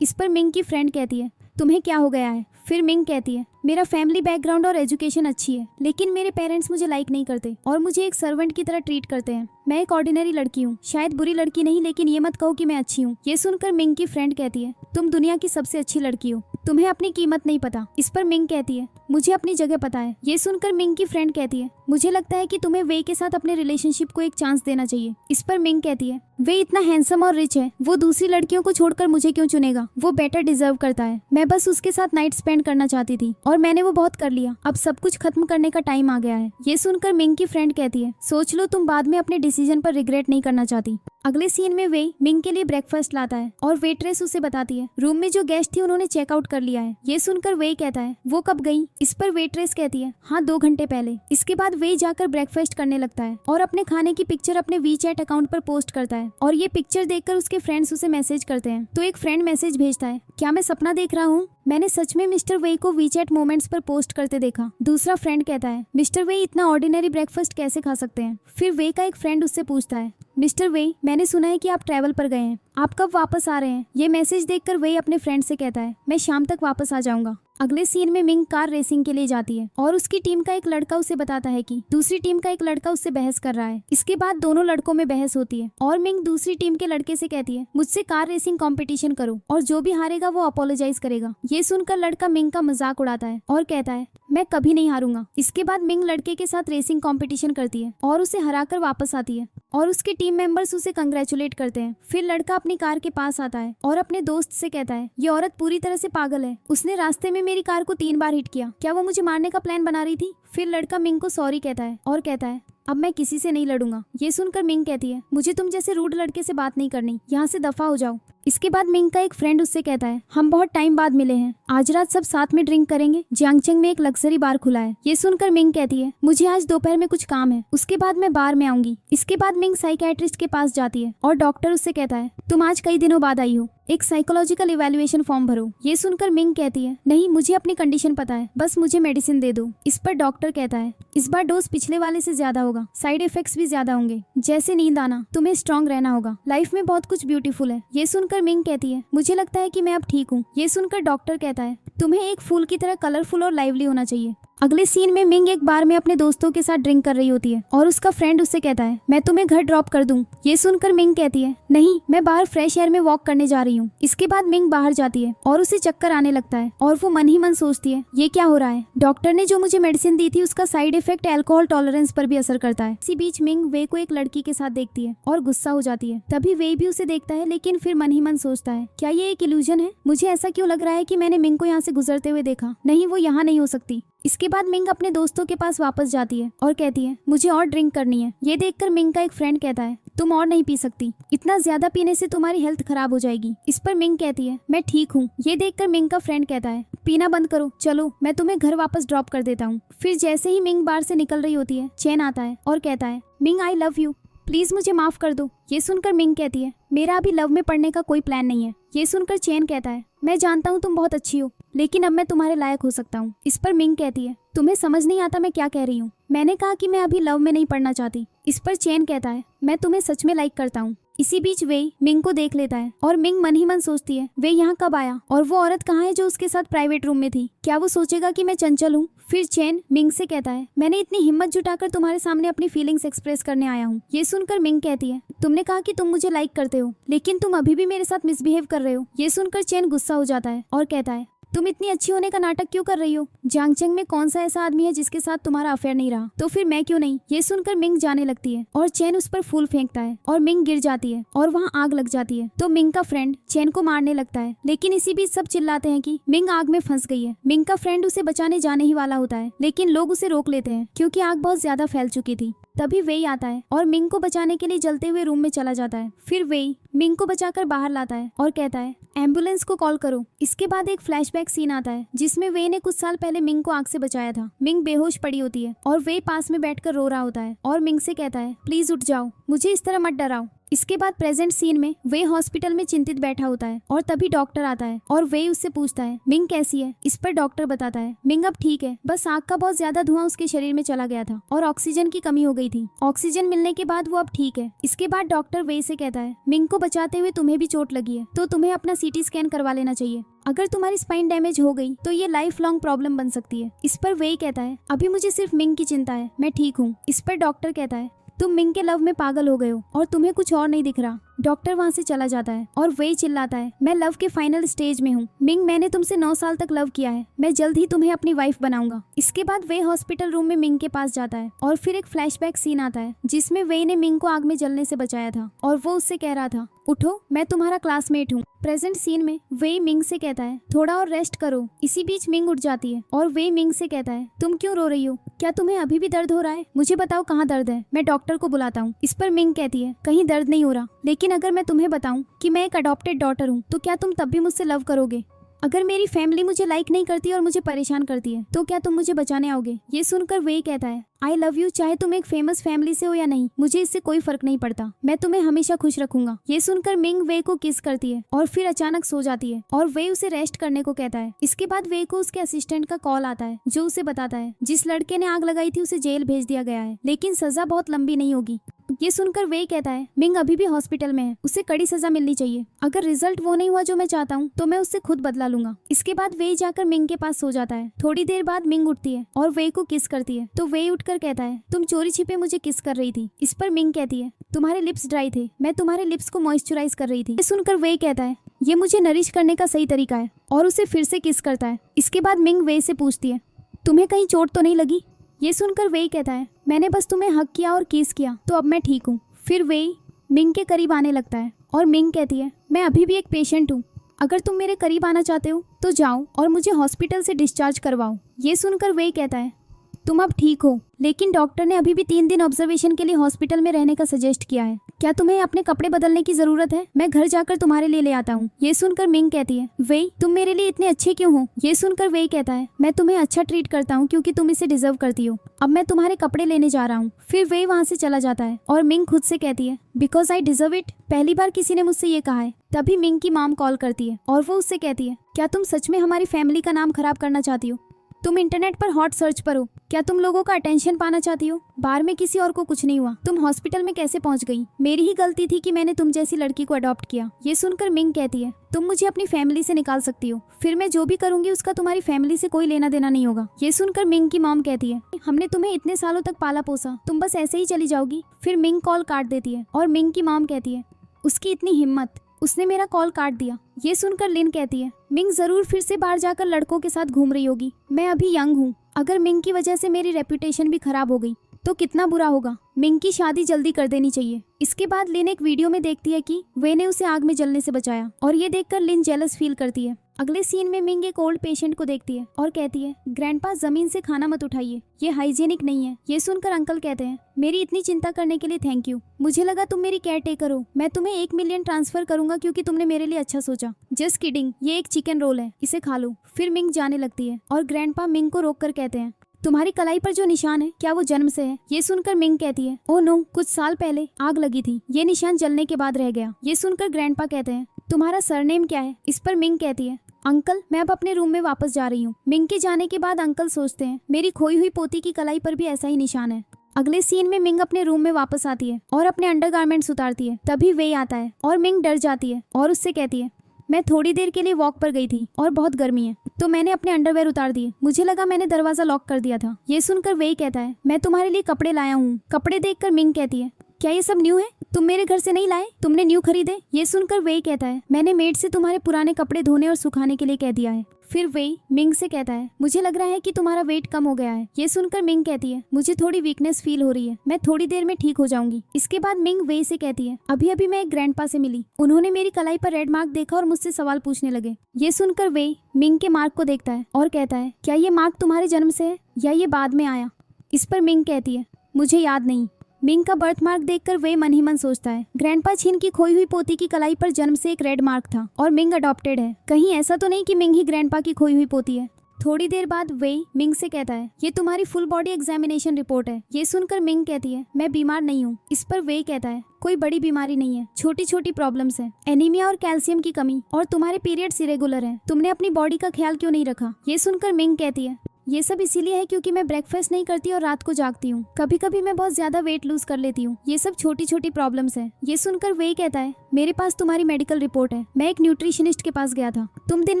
इस पर मिंग की फ्रेंड कहती है तुम्हें क्या हो गया है। फिर मिंग कहती है मेरा फैमिली बैकग्राउंड और एजुकेशन अच्छी है, लेकिन मेरे पेरेंट्स मुझे लाइक नहीं करते और मुझे एक सर्वेंट की तरह ट्रीट करते हैं। मैं एक ऑर्डिनरी लड़की हूँ, शायद बुरी लड़की नहीं, लेकिन ये मत कहो कि मैं अच्छी हूँ। ये सुनकर मिंग की फ्रेंड कहती है तुम दुनिया की सबसे अच्छी लड़की हो, तुम्हें अपनी कीमत नहीं पता। इस पर मिंग कहती है मुझे अपनी जगह पता है। ये सुनकर मिंग की फ्रेंड कहती है मुझे लगता है कि तुम्हें वे के साथ अपने रिलेशनशिप को एक चांस देना चाहिए। इस पर मिंग कहती है वे इतना हैंडसम और रिच है, वो दूसरी लड़कियों को छोड़कर मुझे क्यों चुनेगा, वो बेटर डिजर्व करता है। मैं बस उसके साथ नाइट स्पेंड करना चाहती थी और मैंने वो बहुत कर लिया, अब सब कुछ खत्म करने का टाइम आ गया है। ये सुनकर मिंग की फ्रेंड कहती है सोच लो तुम बाद में अपने डिसीजन पर रिग्रेट नहीं करना चाहती। अगले सीन में वे मिंग के लिए ब्रेकफास्ट लाता है और वेट्रेस उसे बताती है रूम में जो गेस्ट थी उन्होंने चेकआउट कर लिया है। ये सुनकर वे कहता है वो कब गई। इस पर वेट्रेस कहती है हाँ 2 घंटे पहले। इसके बाद वे जाकर ब्रेकफास्ट करने लगता है और अपने खाने की पिक्चर अपने वीचैट अकाउंट पर पोस्ट करता है और ये पिक्चर देखकर उसके फ्रेंड्स उसे मैसेज करते हैं। तो एक फ्रेंड मैसेज भेजता है क्या मैं सपना देख रहा हूँ, मैंने सच में मिस्टर वे को वीचैट मोमेंट्स पर पोस्ट करते देखा। दूसरा फ्रेंड कहता है मिस्टर वे इतना ऑर्डिनरी ब्रेकफास्ट कैसे खा सकते हैं। फिर वे का एक फ्रेंड उससे पूछता है मिस्टर वे मैंने सुना है कि आप ट्रैवल पर गए हैं, आप कब वापस आ रहे हैं। ये मैसेज देखकर वे अपने फ्रेंड से कहता है मैं शाम तक वापस आ जाऊंगा। अगले सीन में मिंग कार रेसिंग के लिए जाती है और उसकी टीम का एक लड़का उसे बताता है कि दूसरी टीम का एक लड़का उससे बहस कर रहा है। इसके बाद दोनों लड़कों में बहस होती है और मिंग दूसरी टीम के लड़के से कहती है मुझसे कार रेसिंग कंपटीशन करो और जो भी हारेगा वो अपोलोजाइज करेगा। ये सुनकर लड़का मिंग का मजाक उड़ाता है और कहता है मैं कभी नहीं हारूंगा। इसके बाद मिंग लड़के के साथ रेसिंग कंपटीशन करती है और उसे हराकर वापस आती है और उसके टीम मेंबर्स उसे कंग्रेचुलेट करते हैं। फिर लड़का अपनी कार के पास आता है और अपने दोस्त से कहता है ये औरत पूरी तरह से पागल है, उसने रास्ते में मेरी कार को 3 बार हिट किया, क्या वो मुझे मारने का प्लान बना रही थी। फिर लड़का मिंग को सॉरी कहता है और कहता है अब मैं किसी से नहीं लड़ूंगा। ये सुनकर मिंग कहती है मुझे तुम जैसे रूड लड़के से बात नहीं करनी, यहाँ से दफा हो जाओ। इसके बाद मिंग का एक फ्रेंड उससे कहता है हम बहुत टाइम बाद मिले हैं, आज रात सब साथ में ड्रिंक करेंगे, जियांगचेंग में एक लग्जरी बार खुला है। ये सुनकर मिंग कहती है मुझे आज दोपहर में कुछ काम है, उसके बाद मैं बार में आऊंगी। इसके बाद मिंग साइकियाट्रिस्ट के पास जाती है और डॉक्टर उससे कहता है तुम आज कई दिनों बाद आई हो, एक साइकोलॉजिकल इवैल्यूएशन फॉर्म भरो। ये सुनकर मिंग कहती है नहीं मुझे अपनी कंडीशन पता है, बस मुझे मेडिसिन दे दो। इस पर डॉक्टर कहता है इस बार डोज पिछले वाले से ज्यादा होगा, साइड इफेक्ट्स भी ज्यादा होंगे, जैसे नींद आना, तुम्हें स्ट्रांग रहना होगा, लाइफ में बहुत कुछ ब्यूटीफुल है। ये सुनकर मिंग कहती है मुझे लगता है कि मैं अब ठीक हूँ। ये सुनकर डॉक्टर कहता है तुम्हें एक फूल की तरह कलरफुल और लाइवली होना चाहिए। अगले सीन में मिंग एक बार में अपने दोस्तों के साथ ड्रिंक कर रही होती है और उसका फ्रेंड उससे कहता है मैं तुम्हें घर ड्रॉप कर दूं। ये सुनकर मिंग कहती है नहीं मैं बाहर फ्रेश एयर में वॉक करने जा रही हूँ। इसके बाद मिंग बाहर जाती है और उसे चक्कर आने लगता है और वो मन ही मन सोचती है ये क्या हो रहा है, डॉक्टर ने जो मुझे मेडिसिन दी थी उसका साइड इफेक्ट अल्कोहल टॉलरेंस पर भी असर करता है। इसी बीच मिंग वे को एक लड़की के साथ देखती है और गुस्सा हो जाती है। तभी वे भी उसे देखता है, लेकिन फिर मन ही मन सोचता है क्या ये एक इल्यूजन है, मुझे ऐसा क्यों लग रहा है कि मैंने मिंग को यहाँ से गुजरते हुए देखा, नहीं वो यहाँ नहीं हो सकती। इसके बाद मिंग अपने दोस्तों के पास वापस जाती है और कहती है मुझे और ड्रिंक करनी है। ये देखकर मिंग का एक फ्रेंड कहता है तुम और नहीं पी सकती, इतना ज्यादा पीने से तुम्हारी हेल्थ खराब हो जाएगी। इस पर मिंग कहती है मैं ठीक हूँ। ये देखकर मिंग का फ्रेंड कहता है पीना बंद करो, चलो मैं तुम्हें घर वापस ड्रॉप कर देता हूँ। फिर जैसे ही मिंग बार से निकल रही होती है चैन आता है और कहता है Ming I love you, please मुझे माफ कर दो। ये सुनकर मिंग कहती है मेरा अभी लव में पड़ने का कोई प्लान नहीं है। ये सुनकर चैन कहता है मैं जानता हूँ तुम बहुत अच्छी हो, लेकिन अब मैं तुम्हारे लायक हो सकता हूँ। इस पर मिंग कहती है तुम्हें समझ नहीं आता मैं क्या कह रही हूँ, मैंने कहा कि मैं अभी लव में नहीं पड़ना चाहती। इस पर चैन कहता है मैं तुम्हें सच में लाइक करता हूँ। इसी बीच वे मिंग को देख लेता है और मिंग मन ही मन सोचती है वे यहाँ कब आया और वो औरत कहाँ है जो उसके साथ प्राइवेट रूम में थी, क्या वो सोचेगा कि मैं चंचल हूँ। फिर चैन मिंग से कहता है मैंने इतनी हिम्मत जुटाकर तुम्हारे सामने अपनी फीलिंग्स एक्सप्रेस करने आया हूँ। ये सुनकर मिंग कहती है तुमने कहा कि तुम मुझे लाइक करते हो, लेकिन तुम अभी भी मेरे साथ मिसबिहेव कर रहे हो। ये सुनकर चैन गुस्सा हो जाता है और कहता है तुम इतनी अच्छी होने का नाटक क्यों कर रही हो, जियांगचेंग में कौन सा ऐसा आदमी है जिसके साथ तुम्हारा अफेयर नहीं रहा, तो फिर मैं क्यों नहीं। ये सुनकर मिंग जाने लगती है और चैन उस पर फूल फेंकता है और मिंग गिर जाती है और वहाँ आग लग जाती है। तो मिंग का फ्रेंड चैन को मारने लगता है, लेकिन इसी बीच सब चिल्लाते हैं कि मिंग आग में फंस गई है। मिंग का फ्रेंड उसे बचाने जाने ही वाला होता है, लेकिन लोग उसे रोक लेते हैं क्योंकि आग बहुत ज्यादा फैल चुकी थी। तभी वेई आता है और मिंग को बचाने के लिए जलते हुए रूम में चला जाता है। फिर वेई मिंग को बचाकर बाहर लाता है और कहता है एम्बुलेंस को कॉल करो। इसके बाद एक फ्लैशबैक सीन आता है जिसमें वेई ने कुछ साल पहले मिंग को आग से बचाया था। मिंग बेहोश पड़ी होती है और वेई पास में बैठकर रो रहा होता है और मिंग से कहता है प्लीज उठ जाओ, मुझे इस तरह मत डराओ। इसके बाद प्रेजेंट सीन में वे हॉस्पिटल में चिंतित बैठा होता है और तभी डॉक्टर आता है और वे उससे पूछता है मिंग कैसी है। इस पर डॉक्टर बताता है मिंग अब ठीक है, बस आग का बहुत ज्यादा धुआं उसके शरीर में चला गया था और ऑक्सीजन की कमी हो गई थी। ऑक्सीजन मिलने के बाद वो अब ठीक है। इसके बाद डॉक्टर वे से कहता है मिंग को बचाते हुए तुम्हें भी चोट लगी है तो तुम्हें अपना सीटी स्कैन करवा लेना चाहिए। अगर तुम्हारी स्पाइन डैमेज हो गई तो ये लाइफ लॉन्ग प्रॉब्लम बन सकती है। इस पर वे कहता है अभी मुझे सिर्फ मिंग की चिंता है, मैं ठीक हूँ। इस पर डॉक्टर कहता है तुम मिंग के लव में पागल हो गए हो और तुम्हें कुछ और नहीं दिख रहा। डॉक्टर वहाँ से चला जाता है और वे चिल्लाता है मैं लव के फाइनल स्टेज में हूँ। मिंग मैंने तुमसे 9 साल तक लव किया है, मैं जल्द ही तुम्हें अपनी वाइफ बनाऊंगा। इसके बाद वे हॉस्पिटल रूम में मिंग के पास जाता है और फिर एक फ्लैशबैक सीन आता है जिसमें वे ने मिंग को आग में जलने से बचाया था और वो उससे कह रहा था उठो, मैं तुम्हारा क्लासमेट हूँ। प्रेजेंट सीन में वे मिंग से कहता है थोड़ा और रेस्ट करो। इसी बीच मिंग उठ जाती है और वे मिंग से कहता है तुम क्यों रो रही हो, क्या तुम्हें अभी भी दर्द हो रहा है? मुझे बताओ कहाँ दर्द है, मैं डॉक्टर को बुलाता हूँ। इस पर मिंग कहती है कहीं दर्द नहीं हो रहा, लेकिन अगर मैं तुम्हें बताऊं कि मैं एक अडॉप्टेड डॉटर हूँ तो क्या तुम तब भी मुझसे लव करोगे? अगर मेरी फैमिली मुझे लाइक नहीं करती और मुझे परेशान करती है तो क्या तुम मुझे बचाने आओगे? ये सुनकर वे कहता है आई लव यू, चाहे तुम एक फेमस फैमिली से हो या नहीं, मुझे इससे कोई फर्क नहीं पड़ता, मैं तुम्हें हमेशा खुश रखूंगा। ये सुनकर मिंग वे को किस करती है और फिर अचानक सो जाती है और वे उसे रेस्ट करने को कहता है। इसके बाद वे को उसके असिस्टेंट का कॉल आता है जो उसे बताता है जिस लड़के ने आग लगाई थी उसे जेल भेज दिया गया है, लेकिन सजा बहुत लंबी नहीं होगी। ये सुनकर वे कहता है मिंग अभी भी हॉस्पिटल में है, उसे कड़ी सजा मिलनी चाहिए। अगर रिजल्ट वो नहीं हुआ जो मैं चाहता हूँ तो मैं उससे खुद बदला लूंगा। इसके बाद वे जाकर मिंग के पास सो जाता है। थोड़ी देर बाद मिंग उठती है और वे को किस करती है तो वे उठकर कहता है तुम चोरी छिपे मुझे किस कर रही थी। इस पर मिंग कहती है तुम्हारे लिप्स ड्राई थे, मैं तुम्हारे लिप्स को मॉइस्चराइज कर रही थी। ये सुनकर वे कहता है ये मुझे नरिश करने का सही तरीका है और उसे फिर से किस करता है। इसके बाद मिंग वे से पूछती है तुम्हें कहीं चोट तो नहीं लगी? ये सुनकर वे कहता है मैंने बस तुम्हें हक किया और किस किया तो अब मैं ठीक हूँ। फिर वे मिंग के करीब आने लगता है और मिंग कहती है मैं अभी भी एक पेशेंट हूँ, अगर तुम मेरे करीब आना चाहते हो तो जाओ और मुझे हॉस्पिटल से डिस्चार्ज करवाओ। ये सुनकर वे कहता है तुम अब ठीक हो, लेकिन डॉक्टर ने अभी भी 3 दिन ऑब्जर्वेशन के लिए हॉस्पिटल में रहने का सजेस्ट किया है। क्या तुम्हें अपने कपड़े बदलने की जरूरत है? मैं घर जाकर तुम्हारे लिए ले आता हूँ। ये सुनकर मिंग कहती है वे तुम मेरे लिए इतने अच्छे क्यों हो? ये सुनकर वे कहता है मैं तुम्हें अच्छा ट्रीट करता हूँ क्योंकि तुम इसे डिजर्व करती हो। अब मैं तुम्हारे कपड़े लेने जा रहा हूँ। फिर वे वहाँ से चला जाता है और मिंग खुद से कहती है बिकॉज आई डिजर्व इट। पहली बार किसी ने मुझसे ये कहा है। तभी मिंग की मॉम कॉल करती है और वो उससे कहती है क्या तुम सच में हमारी फैमिली का नाम खराब करना चाहती हो? तुम इंटरनेट पर हॉट सर्च पर हो, क्या तुम लोगों का अटेंशन पाना चाहती हो? बार में किसी और को कुछ नहीं हुआ, तुम हॉस्पिटल में कैसे पहुंच गई? मेरी ही गलती थी कि मैंने तुम जैसी लड़की को अडॉप्ट किया। ये सुनकर मिंग कहती है तुम मुझे अपनी फैमिली से निकाल सकती हो, फिर मैं जो भी करूंगी उसका तुम्हारी फैमिली से कोई लेना देना नहीं होगा। ये सुनकर मिंग की मॉम कहती है हमने तुम्हें इतने सालों तक पाला पोसा, तुम बस ऐसे ही चली जाओगी? फिर मिंग कॉल काट देती है और मिंग की मॉम कहती है उसकी इतनी हिम्मत, उसने मेरा कॉल काट दिया। ये सुनकर लिन कहती है मिंग जरूर फिर से बाहर जाकर लड़कों के साथ घूम रही होगी, मैं अभी यंग हूँ, अगर मिंग की वजह से मेरी रेपुटेशन भी खराब हो गई तो कितना बुरा होगा। मिंग की शादी जल्दी कर देनी चाहिए। इसके बाद लिन एक वीडियो में देखती है कि वे ने उसे आग में जलने से बचाया और ये देखकर लिन जेलस फील करती है। अगले सीन में मिंग एक ओल्ड पेशेंट को देखती है और कहती है ग्रैंडपा जमीन से खाना मत उठाइए, ये हाइजीनिक नहीं है। ये सुनकर अंकल कहते हैं मेरी इतनी चिंता करने के लिए थैंक यू, मुझे लगा तुम मेरी केयर टेकर हो, मैं तुम्हें 1 मिलियन ट्रांसफर करूंगा क्योंकि तुमने मेरे लिए अच्छा सोचा। जस्ट किडिंग, ये एक चिकन रोल है, इसे खा लो। फिर मिंग जाने लगती है और ग्रैंडपा मिंग को रोक कर कहते हैं तुम्हारी कलाई पर जो निशान है क्या वो जन्म से है? ये सुनकर मिंग कहती है ओह नो, कुछ साल पहले आग लगी थी, ये निशान जलने के बाद रह गया। ये सुनकर ग्रैंडपा कहते हैं तुम्हारा सरनेम क्या है? इस पर मिंग कहती है अंकल मैं अब अपने रूम में वापस जा रही हूँ। मिंग के जाने के बाद अंकल सोचते हैं मेरी खोई हुई पोती की कलाई पर भी ऐसा ही निशान है। अगले सीन में मिंग अपने रूम में वापस आती है और अपने अंडरगारमेंट्स उतारती है। तभी वे आता है और मिंग डर जाती है और उससे कहती है मैं थोड़ी देर के लिए वॉक पर गई थी और बहुत गर्मी है तो मैंने अपने अंडरवेयर उतार दिए, मुझे लगा मैंने दरवाजा लॉक कर दिया था। ये सुनकर वे कहता है मैं तुम्हारे लिए कपड़े लाया हूँ। कपड़े देखकर मिंग कहती है क्या ये सब न्यू है? तुम मेरे घर से नहीं लाए, तुमने न्यू खरीदे? ये सुनकर वे कहता है मैंने मेड से तुम्हारे पुराने कपड़े धोने और सुखाने के लिए कह दिया है। फिर वे मिंग से कहता है मुझे लग रहा है कि तुम्हारा वेट कम हो गया है। ये सुनकर मिंग कहती है मुझे थोड़ी वीकनेस फील हो रही है, मैं थोड़ी देर में ठीक हो जाऊंगी। इसके बाद मिंग वे से कहती है अभी अभी मैं एक ग्रैंडपा से मिली, उन्होंने मेरी कलाई पर रेड मार्क देखा और मुझसे सवाल पूछने लगे। ये सुनकर वे मिंग के मार्क को देखता है और कहता है क्या ये मार्क तुम्हारे जन्म से है या ये बाद में आया? इस पर मिंग कहती है मुझे याद नहीं। मिंग का बर्थ मार्क देखकर वे मन ही मन सोचता है ग्रैंडपा छिन की खोई हुई पोती की कलाई पर जन्म से एक रेड मार्क था और मिंग अडॉप्टेड है। कहीं ऐसा तो नहीं कि मिंग ही ग्रैंडपा की खोई हुई पोती है। थोड़ी देर बाद वे मिंग से कहता है ये तुम्हारी फुल बॉडी एग्जामिनेशन रिपोर्ट है। ये सुनकर मिंग कहती है मैं बीमार नहीं हूँ। इस पर वे कहता है कोई बड़ी बीमारी नहीं है, छोटी छोटी प्रॉब्लम्स हैं, एनीमिया और कैल्शियम की कमी और तुम्हारे पीरियड्स इरेगुलर हैं। तुमने अपनी बॉडी का ख्याल क्यों नहीं रखा। ये सुनकर मिंग कहती है ये सब इसीलिए है क्योंकि मैं ब्रेकफास्ट नहीं करती और रात को जागती हूँ। कभी कभी मैं बहुत ज्यादा वेट लूज कर लेती हूँ। ये सब छोटी छोटी प्रॉब्लम्स हैं। ये सुनकर वे कहता है मेरे पास तुम्हारी मेडिकल रिपोर्ट है। मैं एक न्यूट्रिशनिस्ट के पास गया था। तुम दिन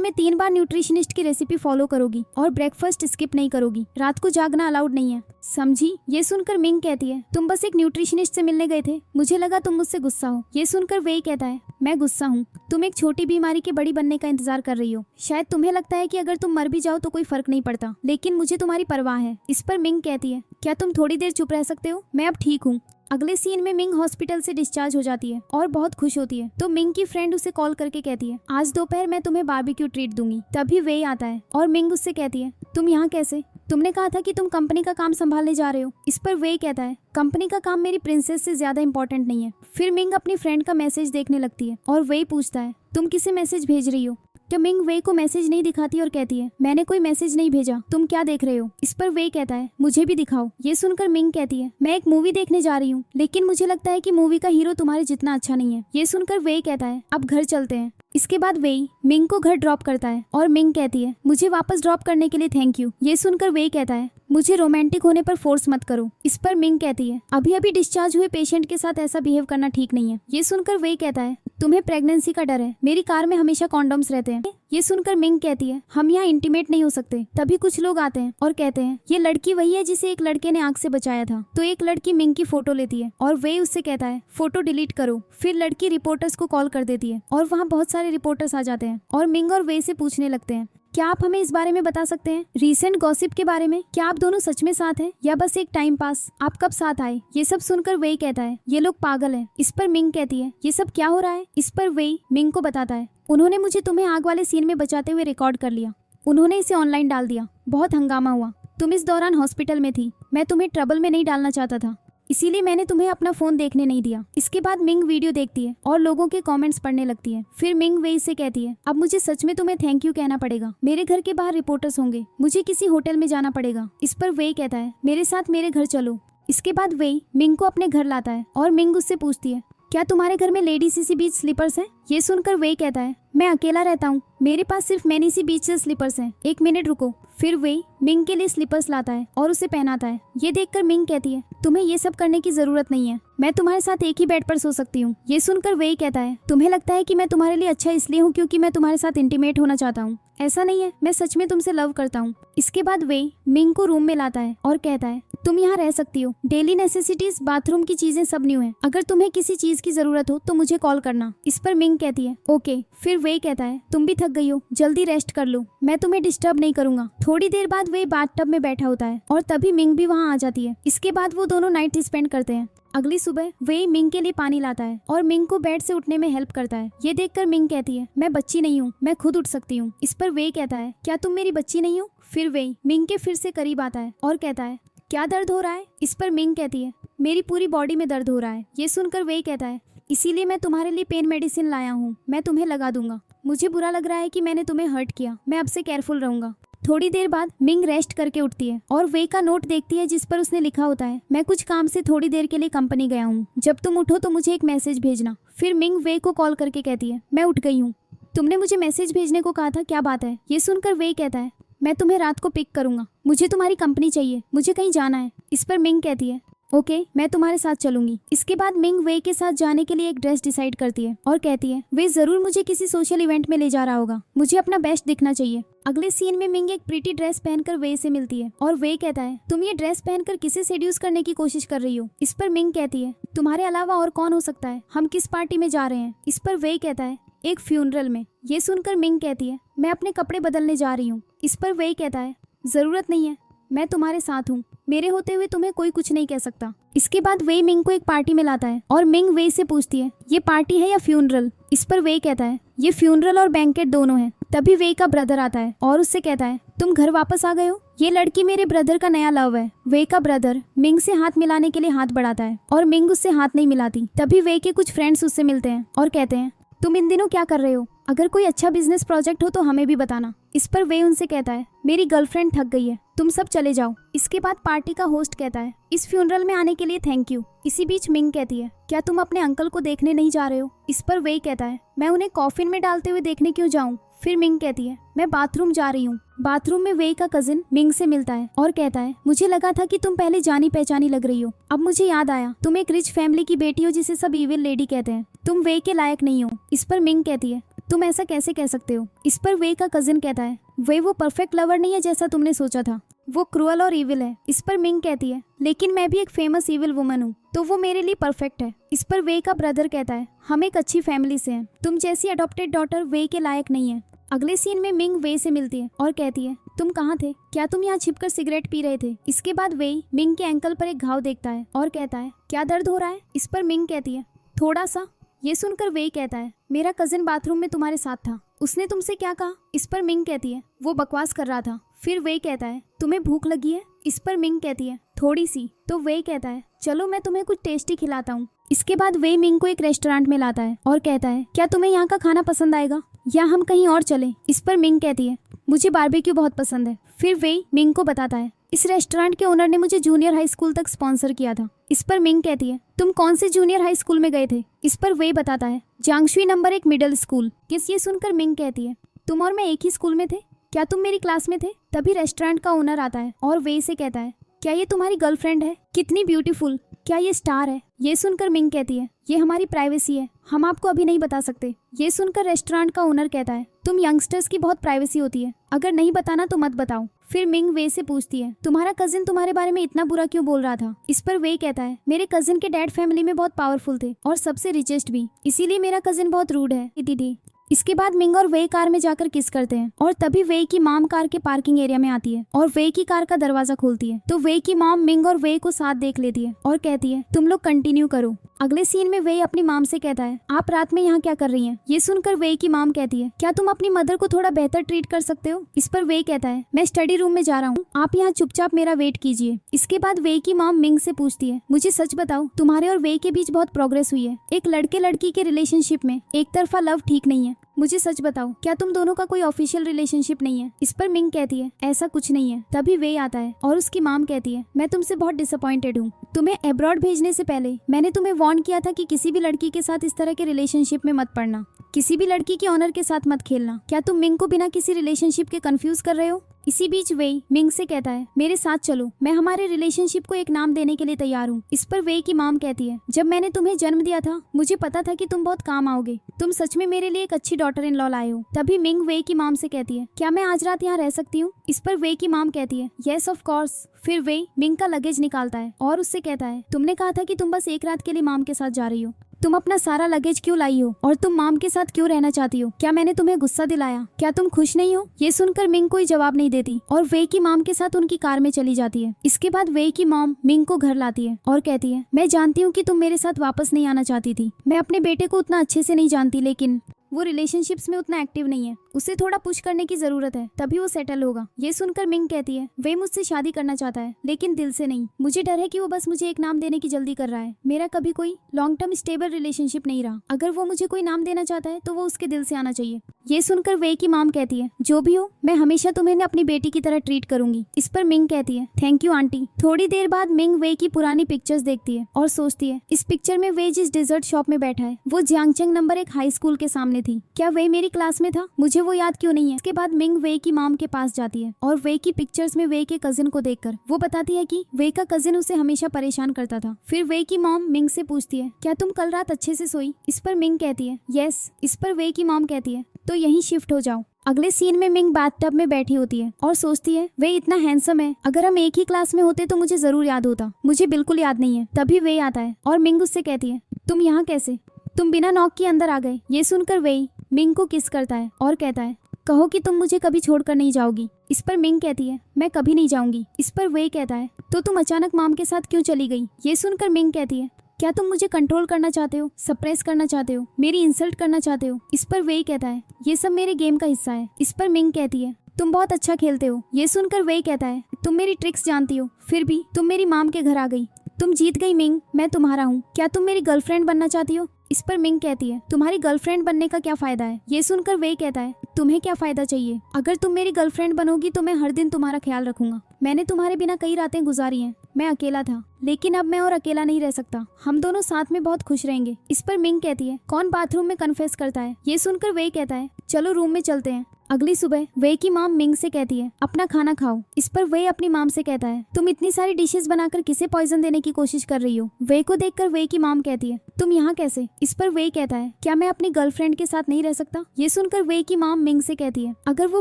में 3 बार न्यूट्रिशनिस्ट की रेसिपी फॉलो करोगी और ब्रेकफास्ट स्किप नहीं करोगी। रात को जागना अलाउड नहीं है, समझी। ये सुनकर मिंग कहती है तुम बस एक न्यूट्रिशनिस्ट से मिलने गए थे, मुझे लगा तुम मुझसे गुस्सा हो। ये सुनकर वे कहता है मैं गुस्सा हूँ। तुम एक छोटी बीमारी के बड़ी बनने का इंतजार कर रही हो। शायद तुम्हें लगता है कि अगर तुम मर भी जाओ तो कोई फर्क नहीं पड़ता, लेकिन मुझे तुम्हारी परवाह है। इस पर मिंग कहती है क्या तुम थोड़ी देर चुप रह सकते हो, मैं अब ठीक हूँ। अगले सीन में मिंग हॉस्पिटल से डिस्चार्ज हो जाती है और बहुत खुश होती है। तो मिंग की फ्रेंड उसे कॉल करके कहती है आज दोपहर मैं तुम्हें बारबेक्यू ट्रीट दूंगी। तभी वे आता है और मिंग उससे कहती है तुम यहाँ कैसे, तुमने कहा था कि तुम कंपनी का काम संभालने जा रहे हो। इस पर वे कहता है कंपनी का काम मेरी प्रिंसेस से ज्यादा इंपॉर्टेंट नहीं है। फिर मिंग अपनी फ्रेंड का मैसेज देखने लगती है और वे पूछता है तुम किसे मैसेज भेज रही हो। तो मिंग वे को मैसेज नहीं दिखाती और कहती है मैंने कोई मैसेज नहीं भेजा, तुम क्या देख रहे हो। इस पर वे कहता है मुझे भी दिखाओ। ये सुनकर मिंग कहती है मैं एक मूवी देखने जा रही हूँ, लेकिन मुझे लगता है कि मूवी का हीरो तुम्हारे जितना अच्छा नहीं है। ये सुनकर वे कहता है अब घर चलते हैं। इसके बाद वे मिंग को घर ड्रॉप करता है और मिंग कहती है मुझे वापस ड्रॉप करने के लिए थैंक यू। ये सुनकर वे कहता है मुझे रोमांटिक होने पर फोर्स मत करो। इस पर मिंग कहती है अभी अभी डिस्चार्ज हुए पेशेंट के साथ ऐसा बिहेव करना ठीक नहीं है। ये सुनकर वे कहता है तुम्हें प्रेगनेंसी का डर है, मेरी कार में हमेशा कॉन्डोम्स रहते हैं। ये सुनकर मिंग कहती है हम यहाँ इंटीमेट नहीं हो सकते। तभी कुछ लोग आते हैं और कहते हैं ये लड़की वही है जिसे एक लड़के ने आग से बचाया था। तो एक लड़की मिंग की फोटो लेती है और वे उससे कहता है फोटो डिलीट करो। फिर लड़की रिपोर्टर्स को कॉल कर देती है और वहाँ बहुत सारे रिपोर्टर्स आ जाते हैं और मिंग और वे से पूछने लगते हैं क्या आप हमें इस बारे में बता सकते हैं रीसेंट गॉसिप के बारे में, क्या आप दोनों सच में साथ हैं या बस एक टाइम पास, आप कब साथ आए। ये सब सुनकर वे कहता है ये लोग पागल हैं। इस पर मिंग कहती है ये सब क्या हो रहा है। इस पर वे मिंग को बताता है उन्होंने मुझे तुम्हें आग वाले सीन में बचाते हुए रिकॉर्ड कर लिया, उन्होंने इसे ऑनलाइन डाल दिया, बहुत हंगामा हुआ, तुम इस दौरान हॉस्पिटल में थी, मैं तुम्हें ट्रबल में नहीं डालना चाहता था, इसीलिए मैंने तुम्हें अपना फोन देखने नहीं दिया। इसके बाद मिंग वीडियो देखती है और लोगों के कमेंट्स पढ़ने लगती है। फिर मिंग वे से कहती है अब मुझे सच में तुम्हें थैंक यू कहना पड़ेगा, मेरे घर के बाहर रिपोर्टर्स होंगे, मुझे किसी होटल में जाना पड़ेगा। इस पर वे कहता है मेरे साथ मेरे घर चलो। इसके बाद वे मिंग को अपने घर लाता है और मिंग उससे पूछती है क्या तुम्हारे घर में लेडी सीसी बीच स्लीपर्स हैं। ये सुनकर वे कहता है मैं अकेला रहता हूँ, मेरे पास सिर्फ मैनी सी बीच से स्लीपर्स हैं, 1 मिनट रुको। फिर वे मिंग के लिए स्लीपर्स लाता है और उसे पहनाता है। ये देखकर मिंग कहती है तुम्हें ये सब करने की जरूरत नहीं है, मैं तुम्हारे साथ एक ही बेड पर सो सकती हूँ। ये सुनकर वे कहता है तुम्हें लगता है कि मैं तुम्हारे लिए अच्छा इसलिए हूँ क्योंकि मैं तुम्हारे साथ इंटीमेट होना चाहता हूँ, ऐसा नहीं है, मैं सच में तुमसे लव करता हूँ। इसके बाद वे मिंग को रूम में लाता है और कहता है तुम यहाँ रह सकती हो, डेली नेसेसिटीज बाथरूम की चीजें सब न्यू है, अगर तुम्हें किसी चीज की जरूरत हो तो मुझे कॉल करना। इस पर मिंग कहती है ओके। फिर वे कहता है तुम भी थक गई हो, जल्दी रेस्ट कर लो, मैं तुम्हें डिस्टर्ब नहीं करूंगा। थोड़ी देर बाद वे बाथटब में बैठा होता है और तभी मिंग भी वहाँ आ जाती है। इसके बाद वो दोनों नाइट स्पेंड करते हैं। अगली सुबह वे मिंग के लिए पानी लाता है और मिंग को बेड से उठने में हेल्प करता है। ये देखकर मिंग कहती है मैं बच्ची नहीं हूँ, मैं खुद उठ सकती हूँ। इस पर वे कहता है क्या तुम मेरी बच्ची नहीं हो। फिर वे मिंग के फिर से करीब आता है और कहता है क्या दर्द हो रहा है। इस पर मिंग कहती है मेरी पूरी बॉडी में दर्द हो रहा है। ये सुनकर वे कहता है इसीलिए मैं तुम्हारे लिए पेन मेडिसिन लाया हूँ, मैं तुम्हें लगा दूंगा, मुझे बुरा लग रहा है कि मैंने तुम्हें हर्ट किया, मैं अब से केयरफुल रहूंगा। थोड़ी देर बाद मिंग रेस्ट करके उठती है और वे का नोट देखती है जिस पर उसने लिखा होता है मैं कुछ काम से थोड़ी देर के लिए कंपनी गया हूँ, जब तुम उठो तो मुझे एक मैसेज भेजना। फिर मिंग वे को कॉल करके कहती है मैं उठ गई हूँ, तुमने मुझे मैसेज भेजने को कहा था, क्या बात है। ये सुनकर वे कहता है मैं तुम्हें रात को पिक करूंगा, मुझे तुम्हारी कंपनी चाहिए, मुझे कहीं जाना है। इस पर मिंग कहती है ओके, मैं तुम्हारे साथ चलूंगी। इसके बाद मिंग वे के साथ जाने के लिए एक ड्रेस डिसाइड करती है और कहती है वे जरूर मुझे किसी सोशल इवेंट में ले जा रहा होगा, मुझे अपना बेस्ट दिखना चाहिए। अगले सीन में मिंग एक प्रीटी ड्रेस पहनकर वे से मिलती है और वे कहता है तुम ये ड्रेस पहनकर किसे सेड्यूस करने की कोशिश कर रही हो। इस पर मिंग कहती है तुम्हारे अलावा और कौन हो सकता है, हम किस पार्टी में जा रहे हैं। इस पर वे कहता है एक फ्यूनरल में। ये सुनकर मिंग कहती है मैं अपने कपड़े बदलने जा रही हूँ। इस पर वे कहता है जरूरत नहीं है, मैं तुम्हारे साथ हूँ, मेरे होते हुए तुम्हें कोई कुछ नहीं कह सकता। इसके बाद वे मिंग को एक पार्टी में लाता है और मिंग वे से पूछती है ये पार्टी है या फ्यूनरल। इस पर वे कहता है ये फ्यूनरल और बैंकेट दोनों है, तभी वे का ब्रदर आता है और उससे कहता है तुम घर वापस आ गए हो। ये लड़की मेरे ब्रदर का नया लव है। वे का ब्रदर मिंग से हाथ मिलाने के लिए हाथ बढ़ाता है और मिंग उससे हाथ नहीं मिलाती। तभी वे के कुछ फ्रेंड्स उससे मिलते हैं और कहते हैं तुम इन दिनों क्या कर रहे हो, अगर कोई अच्छा बिजनेस प्रोजेक्ट हो तो हमें भी बताना। इस पर वे उनसे कहता है मेरी गर्लफ्रेंड थक गई है, तुम सब चले जाओ। इसके बाद पार्टी का होस्ट कहता है इस फ्यूनरल में आने के लिए थैंक यू। इसी बीच मिंग कहती है क्या तुम अपने अंकल को देखने नहीं जा रहे हो। इस पर वे कहता है मैं उन्हें कॉफिन में डालते हुए देखने क्यों जाऊं। फिर मिंग कहती है मैं बाथरूम जा रही हूँ। बाथरूम में वे का कजिन मिंग से मिलता है और कहता है मुझे लगा था कि तुम पहले जानी पहचानी लग रही हो, अब मुझे याद आया तुम एक रिच फैमिली की बेटी हो जिसे सब इविल लेडी कहते हैं, तुम वे के लायक नहीं हो। इस पर मिंग कहती है तुम ऐसा कैसे कह सकते हो। इस पर वे का कजिन कहता है वे वो परफेक्ट लवर नहीं है जैसा तुमने सोचा था, वो क्रूअल और इविल है। इस पर मिंग कहती है लेकिन मैं भी एक फेमस इविल वुमन हूँ तो वो मेरे लिए परफेक्ट है। इस पर वे का ब्रदर कहता है हम एक अच्छी फैमिली से हैं, तुम जैसी अडॉप्टेड डॉटर वे के लायक नहीं है। अगले सीन में मिंग वे से मिलती है और कहती है तुम कहाँ थे, क्या तुम यहाँ छिपकर सिगरेट पी रहे थे। इसके बाद वे मिंग के एंकल पर एक घाव देखता है और कहता है क्या दर्द हो रहा है। इस पर मिंग कहती है थोड़ा सा। ये सुनकर वे कहता है मेरा कजिन बाथरूम में तुम्हारे साथ था, उसने तुमसे क्या कहा। इस पर मिंग कहती है वो बकवास कर रहा था। फिर वे कहता है तुम्हें भूख लगी है। इस पर मिंग कहती है थोड़ी सी। तो वे कहता है चलो मैं तुम्हें कुछ टेस्टी खिलाता हूँ। इसके बाद वे मिंग को एक रेस्टोरेंट में लाता है और कहता है क्या तुम्हें यहाँ का खाना पसंद आएगा या हम कहीं और चलें। इस पर मिंग कहती है मुझे बारबेक्यू बहुत पसंद है। फिर वे मिंग को बताता है इस रेस्टोरेंट के ओनर ने मुझे जूनियर हाई स्कूल तक स्पॉन्सर किया था। इस पर मिंग कहती है तुम कौन से जूनियर हाई स्कूल में गए थे। इस पर वे बताता है जांगशुई नंबर 1 मिडिल स्कूल। ये सुनकर मिंग कहती है तुम और मैं एक ही स्कूल में थे, क्या तुम मेरी क्लास में थे। तभी रेस्टोरेंट का ओनर आता है और वे से कहता है क्या ये तुम्हारी गर्लफ्रेंड है, कितनी ब्यूटीफुल, क्या ये स्टार है। ये सुनकर मिंग कहती है ये हमारी प्राइवेसी है, हम आपको अभी नहीं बता सकते। ये सुनकर रेस्टोरेंट का ओनर कहता है तुम यंगस्टर्स की बहुत प्राइवेसी होती है, अगर नहीं बताना तो मत बताओ। फिर मिंग वे से पूछती है तुम्हारा कजिन तुम्हारे बारे में इतना बुरा क्यों बोल रहा था। इस पर वे कहता है मेरे कजिन के डैड फैमिली में बहुत पावरफुल थे और सबसे रिचेस्ट भी, इसीलिए मेरा कजिन बहुत रूड है। दीदी। इसके बाद मिंग और वे कार में जाकर किस करते हैं और तभी वे की मॉम कार के पार्किंग एरिया में आती है और वे की कार का दरवाजा खोलती है। तो वे की मॉम मिंग और वे को साथ देख लेती है और कहती है तुम लोग कंटिन्यू करो। अगले सीन में वे अपनी मॉम से कहता है आप रात में यहाँ क्या कर रही हैं। ये सुनकर वे की मॉम कहती है क्या तुम अपनी मदर को थोड़ा बेहतर ट्रीट कर सकते हो। इस पर वे कहता है मैं स्टडी रूम में जा रहा हूँ, आप यहाँ चुपचाप मेरा वेट कीजिए। इसके बाद वे की मॉम मिंग से पूछती है मुझे सच बताओ तुम्हारे और वे के बीच बहुत प्रोग्रेस हुई है, एक लड़के लड़की के रिलेशनशिप में एक तरफा लव ठीक नहीं है, मुझे सच बताओ क्या तुम दोनों का कोई ऑफिशियल रिलेशनशिप नहीं है। इस पर मिंग कहती है ऐसा कुछ नहीं है। तभी वे आता है और उसकी मॉम कहती है मैं तुमसे बहुत डिसअपॉइंटेड हूँ, तुम्हें अब्रॉड भेजने से पहले मैंने तुम्हें वार्न किया था कि किसी भी लड़की के साथ इस तरह के रिलेशनशिप में मत पड़ना, किसी भी लड़की के ऑनर के साथ मत खेलना। क्या तुम मिंग को बिना किसी रिलेशनशिप के कंफ्यूज कर रहे हो। इसी बीच वे मिंग से कहता है मेरे साथ चलो, मैं हमारे रिलेशनशिप को एक नाम देने के लिए तैयार हूँ। इस पर वे की मॉम कहती है जब मैंने तुम्हें जन्म दिया था मुझे पता था कि तुम बहुत काम आओगे, तुम सच में मेरे लिए एक अच्छी डॉटर इन लॉ लाए हो। तभी मिंग वे की मॉम से कहती है क्या मैं आज रात यहाँ रह सकती हूँ। इस पर वे की मॉम कहती है येस ऑफ कोर्स। फिर वे मिंग का लगेज निकालता है और उससे कहता है तुमने कहा था कि तुम बस एक रात के लिए मॉम के साथ जा रही हो, तुम अपना सारा लगेज क्यों लाई हो और तुम मॉम के साथ क्यों रहना चाहती हो, क्या मैंने तुम्हें गुस्सा दिलाया, क्या तुम खुश नहीं हो। ये सुनकर मिंग कोई जवाब नहीं देती और वे की मॉम के साथ उनकी कार में चली जाती है। इसके बाद वे की मॉम मिंग को घर लाती है और कहती है मैं जानती हूँ कि तुम मेरे साथ वापस नहीं आना चाहती थी, मैं अपने बेटे को उतना अच्छे से नहीं जानती, लेकिन वो रिलेशनशिप्स में उतना एक्टिव नहीं है, उसे थोड़ा पुश करने की जरूरत है तभी वो सेटल होगा। ये सुनकर मिंग कहती है वे मुझसे शादी करना चाहता है लेकिन दिल से नहीं, मुझे डर है कि वो बस मुझे एक नाम देने की जल्दी कर रहा है, मेरा कभी कोई लॉन्ग टर्म स्टेबल रिलेशनशिप नहीं रहा, अगर वो मुझे कोई नाम देना चाहता है तो वो उसके दिल से आना चाहिए। ये सुनकर वे की मॉम कहती है जो भी हो मैं हमेशा तुम्हें अपनी बेटी की तरह ट्रीट करूंगी। इस पर मिंग कहती है थैंक यू आंटी। थोड़ी देर बाद मिंग वे की पुरानी पिक्चर्स देखती है और सोचती है इस पिक्चर में वे जिस डेजर्ट शॉप में बैठा है वो जियांगचेंग नंबर 1 हाई स्कूल के सामने थी, क्या वे मेरी क्लास में था, मुझे वो याद क्यों नहीं है। इसके बाद मिंग वे की मॉम के पास जाती है और वे की पिक्चर्स में वे के कजिन को देखकर वो बताती है कि वे का कजिन उसे हमेशा परेशान करता था। फिर वे की मॉम मिंग से पूछती है क्या तुम कल रात अच्छे से सोई। इस पर मिंग कहती है यस। इस पर वे की मॉम कहती है तो यहीं शिफ्ट हो जाओ। अगले सीन में मिंग बाथटब में बैठी होती है और सोचती है वे इतना हैंडसम है, अगर हम एक ही क्लास में होते तो मुझे जरूर याद होता, मुझे बिल्कुल याद नहीं है। तभी वे आता है और मिंग उससे कहती है तुम यहाँ कैसे, तुम बिना नॉक के अंदर आ गए। ये सुनकर वे मिंग को किस करता है और कहता है कहो कि तुम मुझे कभी छोड़कर नहीं जाओगी। इस पर मिंग कहती है मैं कभी नहीं जाऊंगी। इस पर वे कहता है तो तुम अचानक मॉम के साथ क्यों चली गई। ये सुनकर मिंग कहती है क्या तुम मुझे कंट्रोल करना चाहते हो, सप्रेस करना चाहते हो, मेरी इंसल्ट करना चाहते हो? इस पर वेई कहता है ये सब मेरे गेम का हिस्सा है। इस पर मिंग कहती है तुम बहुत अच्छा खेलते हो। ये सुनकर वेई कहता है तुम मेरी ट्रिक्स जानती हो, फिर भी तुम मेरी माम के घर आ गई। तुम जीत गई मिंग, मैं तुम्हारा हूँ। क्या तुम मेरी गर्लफ्रेंड बनना चाहती हो? इस पर मिंग कहती है तुम्हारी गर्लफ्रेंड बनने का क्या फायदा है? ये सुनकर वेई कहता है तुम्हें क्या फायदा चाहिए? अगर तुम मेरी गर्लफ्रेंड बनोगी तो मैं हर दिन तुम्हारा ख्याल रखूंगा। मैंने तुम्हारे बिना कई रातें गुजारी हैं। मैं अकेला था, लेकिन अब मैं और अकेला नहीं रह सकता। हम दोनों साथ में बहुत खुश रहेंगे। इस पर मिंग कहती है कौन बाथरूम में कन्फेस करता है? ये सुनकर वेई कहता है चलो रूम में चलते हैं। अगली सुबह वेई की माम मिंग से कहती है अपना खाना खाओ। इस पर वेई अपनी माम से कहता है तुम इतनी सारी डिशेस बनाकर किसे पॉइजन देने की कोशिश कर रही हो? वेई को देखकर वेई की माम कहती है तुम यहाँ कैसे? इस पर वेई कहता है क्या मैं अपनी गर्लफ्रेंड के साथ नहीं रह सकता? ये सुनकर वेई की माम मिंग से कहती है अगर वो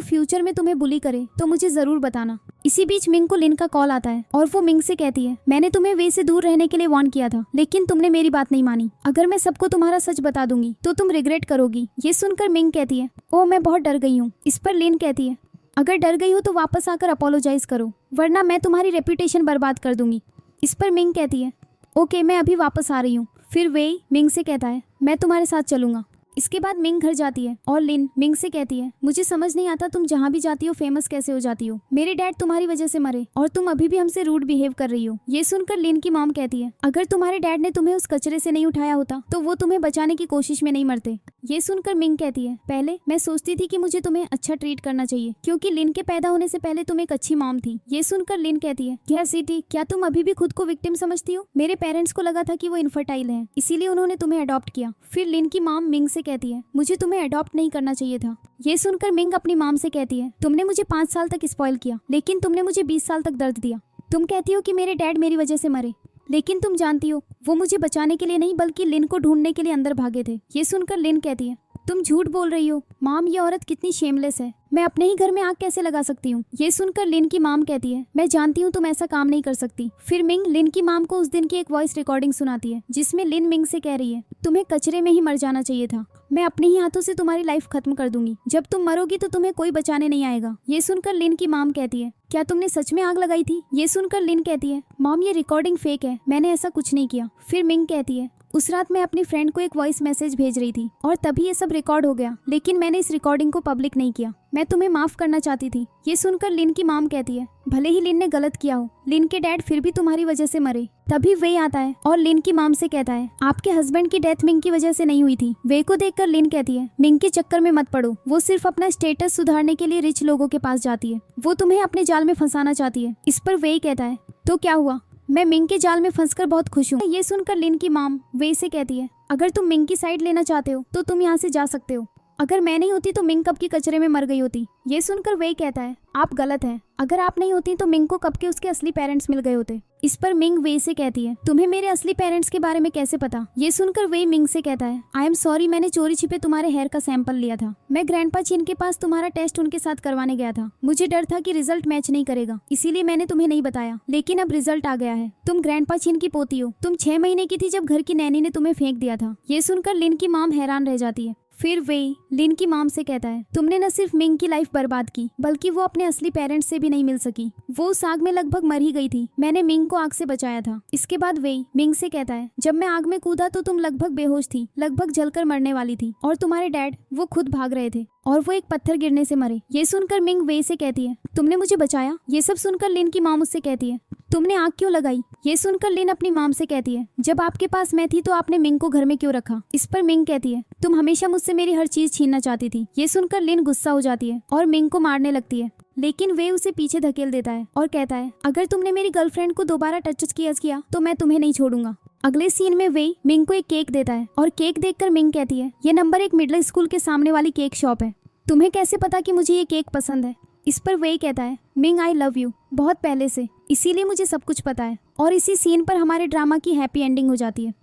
फ्यूचर में तुम्हें बुली करे तो मुझे जरूर बताना। इसी बीच मिंग को लिन का कॉल आता है और वो मिंग से कहती है मैंने तुम्हें वेई से दूर रहने के लिए वार्न किया था, लेकिन तुमने मेरी बात नहीं मानी। अगर मैं सबको तुम्हारा सच बता दूंगी तो तुम रिग्रेट करोगी। ये सुनकर मिंग कहती है ओह मैं बहुत डर गई हूँ। इस पर लिन कहती है अगर डर गई हो तो वापस आकर अपोलोजाइज करो, वरना मैं तुम्हारी रेपुटेशन बर्बाद कर दूंगी। इस पर मिंग कहती है ओके मैं अभी वापस आ रही हूँ। फिर वेई मिंग से कहता है मैं तुम्हारे साथ चलूंगा। इसके बाद मिंग घर जाती है और लिन मिंग से कहती है मुझे समझ नहीं आता तुम जहाँ भी जाती हो फेमस कैसे हो जाती हो। मेरे डैड तुम्हारी वजह से मरे और तुम अभी भी हमसे रूड बिहेव कर रही हो। ये सुनकर लिन की मॉम कहती है अगर तुम्हारे डैड ने तुम्हें उस कचरे से नहीं उठाया होता तो वो तुम्हें बचाने की कोशिश में नहीं मरते। ये सुनकर मिंग कहती है पहले मैं सोचती थी कि मुझे तुम्हें अच्छा ट्रीट करना चाहिए क्योंकि लिन के पैदा होने से पहले तुम एक अच्छी मॉम थी। ये सुनकर लिन कहती है क्या सिटी, क्या तुम अभी भी खुद को विक्टिम समझती हो? मेरे पेरेंट्स को लगा था कि वो इनफर्टाइल हैं, इसीलिए उन्होंने तुम्हें अडॉप्ट किया। फिर लिन की मॉम मिंग से कहती है मुझे तुम्हें अडॉप्ट नहीं करना चाहिए था। ये सुनकर मिंग अपनी मॉम से कहती है तुमने मुझे 5 साल तक स्पॉइल किया, लेकिन तुमने मुझे 20 साल तक दर्द दिया। तुम कहती हो कि मेरे डैड मेरी वजह से मरे, लेकिन तुम जानती हो वो मुझे बचाने के लिए नहीं बल्कि लिन को ढूंढने के लिए अंदर भागे थे। ये सुनकर लिन कहती है तुम झूठ बोल रही हो मॉम, ये औरत कितनी शेमलेस है। मैं अपने ही घर में आग कैसे लगा सकती हूँ? ये सुनकर लिन की मॉम कहती है मैं जानती हूँ तुम ऐसा काम नहीं कर सकती। फिर मिंग लिन की मॉम को उस दिन की एक वॉइस रिकॉर्डिंग सुनाती है जिसमें लिन मिंग से कह रही है तुम्हें कचरे में ही मर जाना चाहिए था। मैं अपने ही हाथों से तुम्हारी लाइफ खत्म कर दूंगी। जब तुम मरोगी तो तुम्हें कोई बचाने नहीं आएगा। ये सुनकर लिन की मॉम कहती है क्या तुमने सच में आग लगाई थी? ये सुनकर लिन कहती है मॉम ये रिकॉर्डिंग फेक है, मैंने ऐसा कुछ नहीं किया। फिर मिंग कहती है उस रात मैं अपनी फ्रेंड को एक वॉइस मैसेज भेज रही थी और तभी ये सब रिकॉर्ड हो गया, लेकिन मैंने इस रिकॉर्डिंग को पब्लिक नहीं किया। मैं तुम्हें माफ करना चाहती थी। ये सुनकर लिन की मॉम कहती है भले ही लिन ने गलत किया हो, लिन के डैड फिर भी तुम्हारी वजह से मरे। तभी वे आता है और लिन की मॉम से कहता है आपके हस्बैंड की डेथ मिंग की वजह से नहीं हुई थी। वे को देखकर लिन कहती है मिंग के चक्कर में मत पड़ो, वो सिर्फ अपना स्टेटस सुधारने के लिए रिच लोगों के पास जाती है, वो तुम्हें अपने जाल में फंसाना चाहती है। इस पर वे कहता है तो क्या हुआ, मैं मिंग के जाल में फंसकर बहुत खुश हूँ। ये सुनकर लिन की मॉम वे से कहती है अगर तुम मिंग की साइड लेना चाहते हो तो तुम यहाँ से जा सकते हो। अगर मैं नहीं होती तो मिंग कब की कचरे में मर गई होती। ये सुनकर वे कहता है आप गलत हैं, अगर आप नहीं होती तो मिंग को कब के उसके असली पेरेंट्स मिल गए होते। इस पर मिंग वे से कहती है तुम्हें मेरे असली पेरेंट्स के बारे में कैसे पता? ये सुनकर वे मिंग से कहता है आई एम सॉरी, मैंने चोरी छिपे तुम्हारे हेयर का सैंपल लिया था। मैं ग्रैंडपा चिन के पास तुम्हारा टेस्ट उनके साथ करवाने गया था। मुझे डर था कि रिजल्ट मैच नहीं करेगा, इसीलिए मैंने तुम्हें नहीं बताया, लेकिन अब रिजल्ट आ गया है। तुम ग्रैंडपा चिन की पोती हो। तुम 6 महीने की थी जब घर की नैनी ने तुम्हें फेंक दिया था। ये सुनकर लिन की मॉम हैरान रह जाती है। फिर वे लिन की मॉम से कहता है तुमने न सिर्फ मिंग की लाइफ बर्बाद की, बल्कि वो अपने असली पेरेंट्स से भी नहीं मिल सकी। वो उस आग में लगभग मर ही गई थी, मैंने मिंग को आग से बचाया था। इसके बाद वे मिंग से कहता है जब मैं आग में कूदा तो तुम लगभग बेहोश थी, लगभग जलकर मरने वाली थी, और तुम्हारे डैड वो खुद भाग रहे थे और वो एक पत्थर गिरने से मरे। ये सुनकर मिंग वे से कहती है तुमने मुझे बचाया। ये सब सुनकर लिन की मॉम उससे कहती है तुमने आग क्यों लगाई? ये सुनकर लिन अपनी मॉम से कहती है जब आपके पास मैं थी तो आपने मिंग को घर में क्यों रखा? इस पर मिंग कहती है तुम हमेशा मुझसे मेरी हर चीज छीनना चाहती थी। ये सुनकर लिन गुस्सा हो जाती है और मिंग को मारने लगती है, लेकिन वे उसे पीछे धकेल देता है और कहता है अगर तुमने मेरी गर्लफ्रेंड को दोबारा टच किया तो मैं तुम्हें नहीं छोड़ूंगा। अगले सीन में वे मिंग को एक केक देता है और केक देखकर मिंग कहती है ये नंबर एक मिडिल स्कूल के सामने वाली केक शॉप है, तुम्हें कैसे पता कि मुझे ये केक पसंद है? इस पर वे कहता है मिंग आई लव यू बहुत पहले से, इसीलिए मुझे सब कुछ पता है। और इसी सीन पर हमारे ड्रामा की हैप्पी एंडिंग हो जाती है।